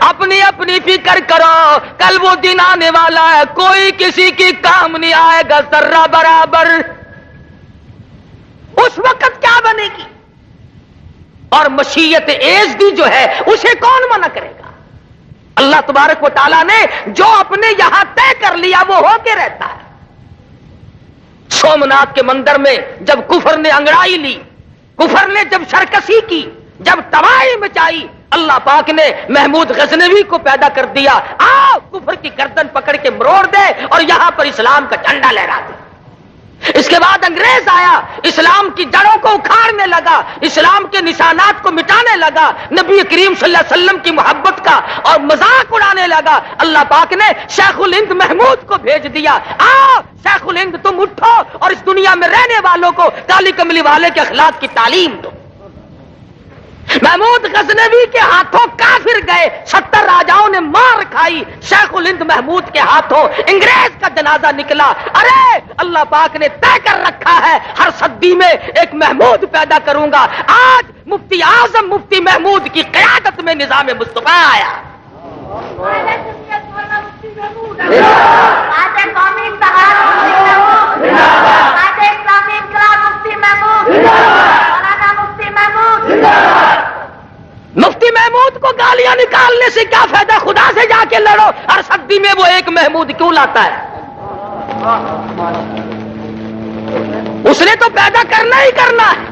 اپنی اپنی فکر کرو، کل وہ دن آنے والا ہے، کوئی کسی کی کام نہیں آئے گا ذرہ برابر۔ اس وقت کیا بنے گی؟ اور مشیت ایزدی جو ہے اسے کون منع کرے گا؟ اللہ تبارک و تعالیٰ نے جو اپنے یہاں طے کر لیا وہ ہو کے رہتا ہے۔ سومناتھ کے مندر میں جب کفر نے انگڑائی لی، کفر نے جب سرکشی کی، جب تباہی مچائی، اللہ پاک نے محمود غزنوی کو پیدا کر دیا، آؤ کفر کی گردن پکڑ کے مروڑ دے اور یہاں پر اسلام کا جھنڈا لہرا دے۔ اس کے بعد انگریز آیا، اسلام کی جڑوں کو اکھاڑنے لگا، اسلام کے نشانات کو مٹانے لگا، نبی کریم صلی اللہ علیہ وسلم کی محبت کا اور مذاق اڑانے لگا۔ اللہ پاک نے شیخ الہند محمود کو بھیج دیا، آؤ شیخ الہند تم اٹھو اور اس دنیا میں رہنے والوں کو کالی کملی والے کے اخلاق کی تعلیم دو۔ محمود غزنوی کے ہاتھوں کافر گئے، 70 راجاؤں نے مار کھائی، شیخ الہند محمود کے ہاتھوں انگریز کا جنازہ نکلا۔ ارے اللہ پاک نے طے کر رکھا ہے ہر صدی میں ایک محمود پیدا کروں گا۔ آج مفتی اعظم مفتی محمود کی قیادت میں نظام مصطفیٰ آیا۔ مفتی محمود کو گالیاں نکالنے سے کیا فائدہ، خدا سے جا کے لڑو، ہر صدی میں وہ ایک محمود کیوں لاتا ہے؟ اس نے تو پیدا کرنا ہی کرنا ہے۔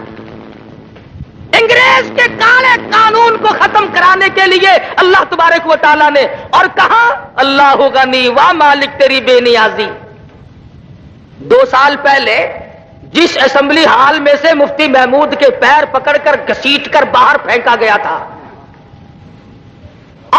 انگریز کے کالے قانون کو ختم کرانے کے لیے اللہ تبارک و تعالیٰ نے، اور کہا اللہ غنی و مالک تیری بے نیازی۔ 2 سال پہلے جس اسمبلی ہال میں سے مفتی محمود کے پیر پکڑ کر گھسیٹ کر باہر پھینکا گیا تھا،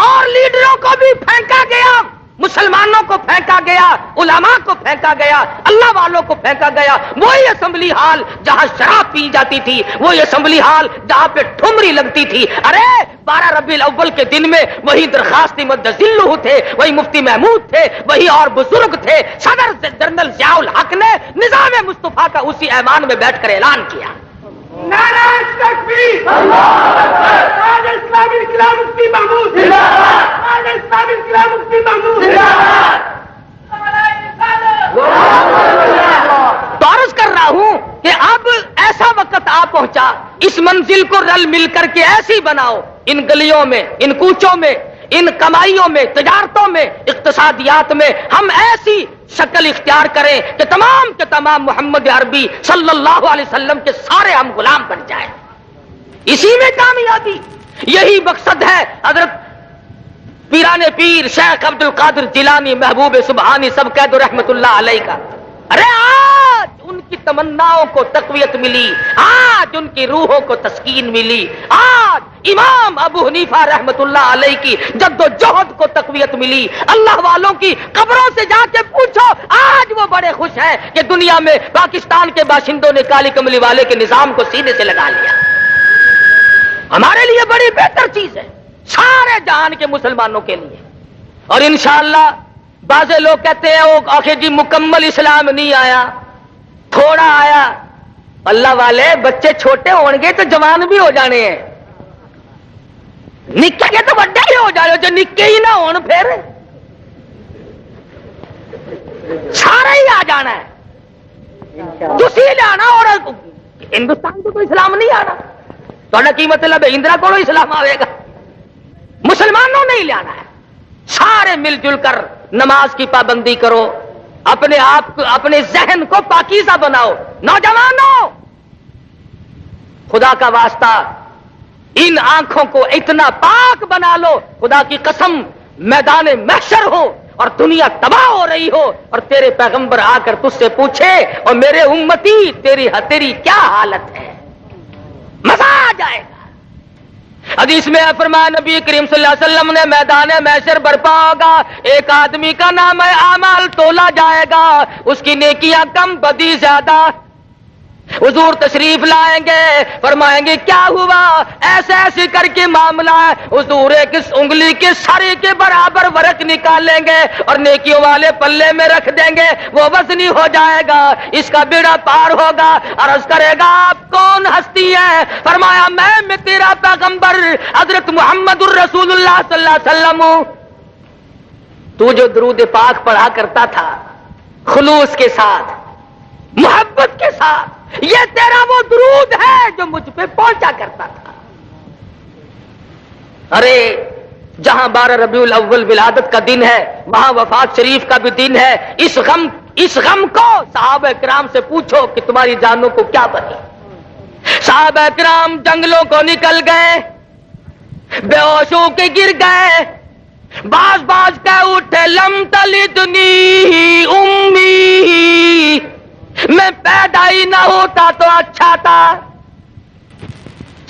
اور لیڈروں کو بھی پھینکا گیا، مسلمانوں کو پھینکا گیا، علماء کو پھینکا گیا، اللہ والوں کو پھینکا گیا، وہی اسمبلی ہال جہاں شراب پی جاتی تھی، وہی اسمبلی ہال جہاں پہ ٹھمری لگتی تھی۔ ارے 12 ربیع الاول کے دن میں وہی درخواستی مدذلہ تھے، وہی مفتی محمود تھے، وہی اور بزرگ تھے۔ صدر جنرل ضیاء الحق نے نظام مصطفیٰ کا اسی ایوان میں بیٹھ کر اعلان کیا، نعرہ تکبیر، اللہ اکبر، آج اسلامی انقلاب مفتی محمود، آج اسلامی انقلاب مفتی محمود۔ تو عرض کر رہا ہوں کہ اب ایسا وقت آ پہنچا، اس منزل کو رل مل کر کے ایسی بناؤ، ان گلیوں میں، ان کوچوں میں، ان کمائیوں میں، تجارتوں میں، اقتصادیات میں ہم ایسی شکل اختیار کریں کہ تمام کے تمام محمد عربی صلی اللہ علیہ وسلم کے سارے ہم غلام بن جائیں۔ اسی میں کامیابی، یہی مقصد ہے حضرت پیران پیر شیخ عبد القادر جیلانی محبوب سبحانی سب کہہ دو رحمت اللہ علیہ کا۔ ارے آج ان کی تمناؤں کو تقویت ملی، آج ان کی روحوں کو تسکین ملی، آج امام ابو حنیفہ رحمت اللہ علیہ کی جد و جہد کو تقویت ملی۔ اللہ والوں کی قبروں سے جا کے پوچھو، آج وہ بڑے خوش ہیں کہ دنیا میں پاکستان کے باشندوں نے کالی کملی والے کے نظام کو سینے سے لگا لیا۔ ہمارے لیے بڑی بہتر چیز ہے، سارے جہان کے مسلمانوں کے لیے۔ اور انشاءاللہ بعض لوگ کہتے ہیں وہ آخر جی مکمل اسلام نہیں آیا، تھوڑا آیا۔ اللہ والے بچے چھوٹے ہون گے تو جوان بھی ہو جانے ہیں، نکے کے تو بڑے ہی ہو جانے، جو نکے ہی نہ ہون پھر سارا ہی آ جانا ہے۔ تسی لانا، اور ہندوستان کو اسلام نہیں آنا، تو کی مطلب ہے اندرا کو اسلام آئے گا؟ مسلمانوں نے ہی لانا ہے۔ سارے مل جل کر نماز کی پابندی کرو، اپنے آپ کو، اپنے ذہن کو پاکیزہ بناؤ۔ نوجوانوں خدا کا واسطہ ان آنکھوں کو اتنا پاک بنا لو، خدا کی قسم میدان محشر ہو اور دنیا تباہ ہو رہی ہو اور تیرے پیغمبر آ کر تجھ سے پوچھے اور میرے امتی تیری کیا حالت ہے، مزہ آ جائے گا۔ حدیث میں فرمایا نبی کریم صلی اللہ علیہ وسلم نے میدان محشر برپا ہوگا، ایک آدمی کا نام ہے اعمال تولا جائے گا، اس کی نیکیاں کم بدی زیادہ۔ حضور تشریف لائیں گے، فرمائیں گے کیا ہوا، ایسے ایسے کر کے معاملہ ہے۔ حضور ایک انگلی کے سرے کے برابر ورق نکالیں گے اور نیکیوں والے پلے میں رکھ دیں گے، وہ وزنی ہو جائے گا، اس کا بیڑا پار ہوگا۔ عرض کرے گا آپ کون ہستی ہے؟ فرمایا میں تیرا پیغمبر حضرت محمد الرسول اللہ صلی اللہ علیہ وسلم ہوں۔ تو جو درود پاک پڑھا کرتا تھا خلوص کے ساتھ، محبت کے ساتھ، یہ تیرا وہ درود ہے جو مجھ پہ پہنچا کرتا تھا۔ ارے جہاں 12 ربیع الاول ولادت کا دن ہے، وہاں وفات شریف کا بھی دن ہے۔ اس غم کو صحابہ کرام سے پوچھو کہ تمہاری جانوں کو کیا بنی۔ صحابہ کرام جنگلوں کو نکل گئے، بے ہوش ہو کے گر گئے، باز کا اٹھے لم تلدنی امی، میں پیدا ہی نہ ہوتا تو اچھا تھا.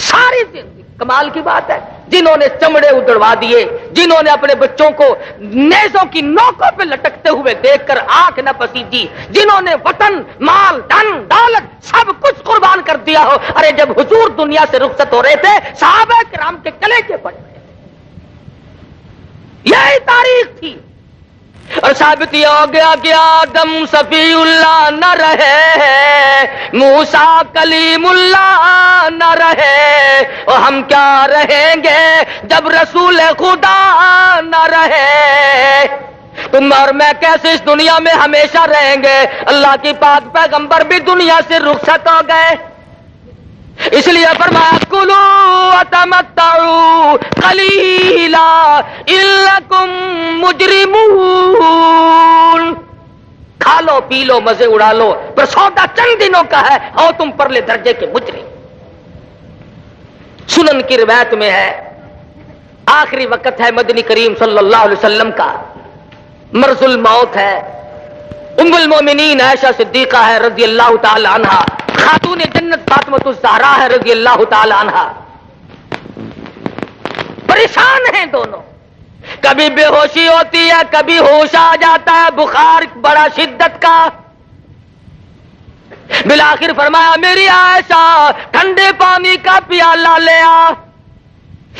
ساری زندگی کمال کی بات ہے. جنہوں نے چمڑے ادڑوا دیے، جنہوں نے اپنے بچوں کو نیزوں کی نوکوں پہ لٹکتے ہوئے دیکھ کر آنکھ نہ پسیجی، جنہوں نے وطن، مال، دھن، دولت سب کچھ قربان کر دیا ہو. ارے جب حضور دنیا سے رخصت ہو رہے تھے صحابہ کرام کے کلیجے پڑ رہے تھے. یہی تاریخ تھی. اور ثابت یہ ہو گیا کہ آدم صفی اللہ نہ رہے، موسیٰ کلیم اللہ نہ رہے، اور ہم کیا رہیں گے جب رسول خدا نہ رہے. تم اور میں کیسے اس دنیا میں ہمیشہ رہیں گے؟ اللہ کی پاک پیغمبر بھی دنیا سے رخصت ہو گئے. اس لیے فرمایا کلوا وتمتعوا قلیلا انکم مجرمون. کھا لو پی لو مزے اڑا لو، پر سودا چند دنوں کا ہے اور تم پرلے درجے کے مجرم. سنن کی روایت میں ہے آخری وقت ہے مدنی کریم صلی اللہ علیہ وسلم کا، مرض الموت ہے. ام المومنین عائشہ صدیقہ ہے رضی اللہ تعالی عنہا، خاتون جنت فاطمۃ الزہرا ہے رضی اللہ تعالی عنہا. پریشان ہیں دونوں، کبھی بے ہوشی ہوتی ہے، کبھی ہوش آ جاتا ہے، بخار بڑا شدت کا. بالآخر فرمایا میری عائشہ ٹھنڈے پانی کا پیالہ لے آ.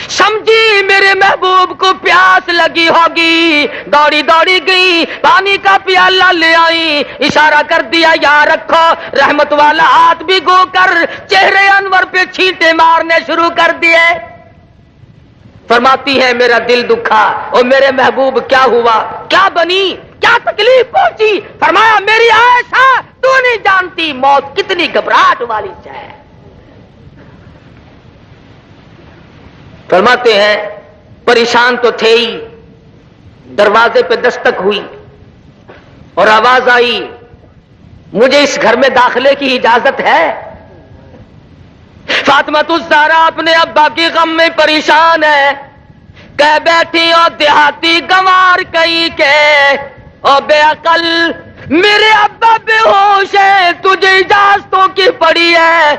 سمجھی میرے محبوب کو پیاس لگی ہوگی، دوڑی دوڑی گئی، پانی کا پیالہ لے آئی، اشارہ کر دیا یا رکھو. رحمت والا ہاتھ بھی گو کر چہرے انور پہ چھینٹے مارنے شروع کر دیے. فرماتی ہے میرا دل دکھا، اور میرے محبوب کیا ہوا، کیا بنی، کیا تکلیف پہنچی؟ فرمایا میری عائشہ تو نہیں جانتی موت کتنی گھبراہٹ والی ہے. فرماتے ہیں پریشان تو تھے ہی. دروازے پہ دستک ہوئی اور آواز آئی مجھے اس گھر میں داخلے کی اجازت ہے؟ فاطمۃ الزہرا اپنے ابا کی غم میں پریشان ہے، کہہ بیٹھی اور دیہاتی گنوار کہیں کہ او بے عقل میرے ابا بے ہوش ہے، تجھے اجازتوں کی پڑی ہے.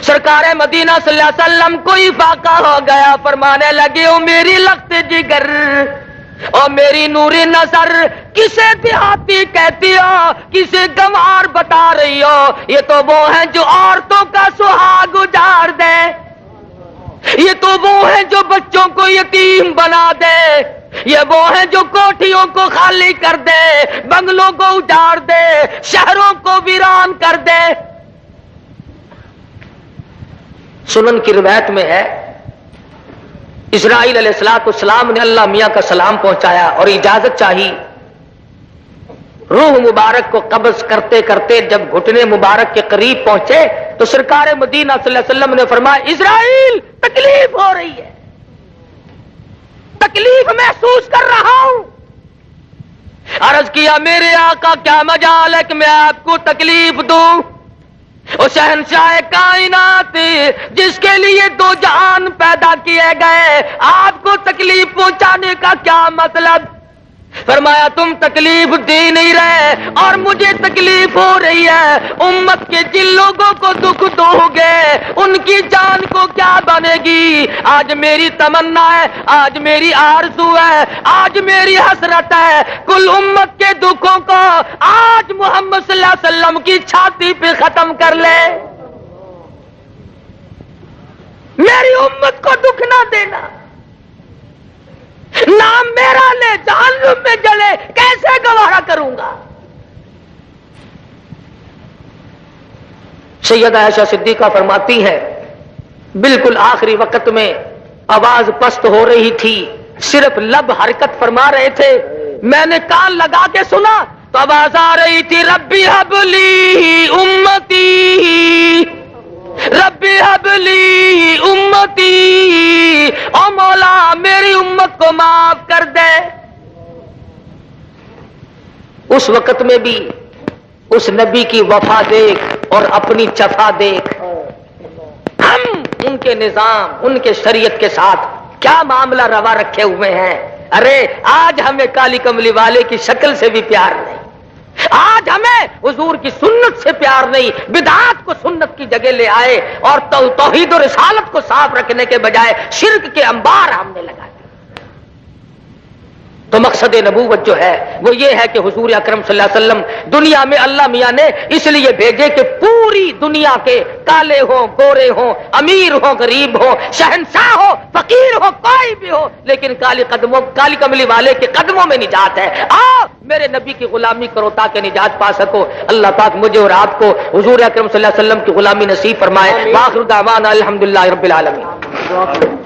سرکار مدینہ صلی اللہ علیہ وسلم کو افاقہ ہو گیا، فرمانے لگے او میری لخت جگر، او میری نوری نظر، کسے دیہاتی کہتی ہو، کسے گنوار بتا رہی ہو؟ یہ تو وہ ہیں جو عورتوں کا سہاگ اجاڑ دے، یہ تو وہ ہیں جو بچوں کو یتیم بنا دے، یہ وہ ہیں جو کوٹھیوں کو خالی کر دے، بنگلوں کو اجاڑ دے، شہروں کو ویران کر دے. سنن کی روایت میں ہے اسرائیل علیہ السلام نے اللہ میاں کا سلام پہنچایا اور اجازت چاہی. روح مبارک کو قبض کرتے کرتے جب گھٹنے مبارک کے قریب پہنچے تو سرکار مدینہ صلی اللہ علیہ وسلم نے فرمایا اسرائیل تکلیف ہو رہی ہے، تکلیف محسوس کر رہا ہوں. عرض کیا میرے آقا کیا مجال ہے کہ میں آپ کو تکلیف دوں؟ اور شہنشاہ کائنات جس کے لیے دو جہان پیدا کیے گئے، آپ کو تکلیف پہنچانے کا کیا مطلب؟ فرمایا تم تکلیف دے نہیں رہے اور مجھے تکلیف ہو رہی ہے. امت کے جن لوگوں کو دکھ دو گے ان کی جان کو کیا بنے گی؟ آج میری تمنا ہے، آج میری آرزو ہے، آج میری حسرت ہے، کل امت کے دکھوں کو آج محمد صلی اللہ علیہ وسلم کی چھاتی پہ ختم کر لے. میری امت کو دکھ نہ دینا، نام میرا لے جہنم میں جلے، کیسے گوارا کروں گا؟ سیدہ عائشہ صدیقہ فرماتی ہے بالکل آخری وقت میں آواز پست ہو رہی تھی، صرف لب حرکت فرما رہے تھے. میں نے کان لگا کے سنا تو آواز آ رہی تھی ربی حب لی امتی، ربی حب لی امتی، او مولا میری امت کو معاف کر دے. اس وقت میں بھی اس نبی کی وفا دیکھ اور اپنی جفا دیکھ، ہم ان کے نظام ان کے شریعت کے ساتھ کیا معاملہ روا رکھے ہوئے ہیں. ارے آج ہمیں کالی کملی والے کی شکل سے بھی پیار نہیں، آج ہمیں حضور کی سنت سے پیار نہیں، بدعات کو سنت کی جگہ لے آئے اور توحید و رسالت کو صاف رکھنے کے بجائے شرک کے انبار ہم نے لگائے۔ تو مقصد نبوت جو ہے وہ یہ ہے کہ حضور اکرم صلی اللہ علیہ وسلم دنیا میں اللہ میاں نے اس لیے بھیجے کہ پوری دنیا کے کالے ہوں، گورے ہوں، امیر ہوں، غریب ہوں، شہنشاہ ہو، فقیر ہو، کوئی بھی ہو، لیکن کالی کملی والے کے قدموں میں نجات ہے۔ آؤ میرے نبی کی غلامی کرو تاکہ نجات پا سکو۔ اللہ پاک مجھے اور آپ کو حضور اکرم صلی اللہ علیہ وسلم کی غلامی نصیب فرمائے۔ وآخر دعوانا الحمدللہ رب العالمین۔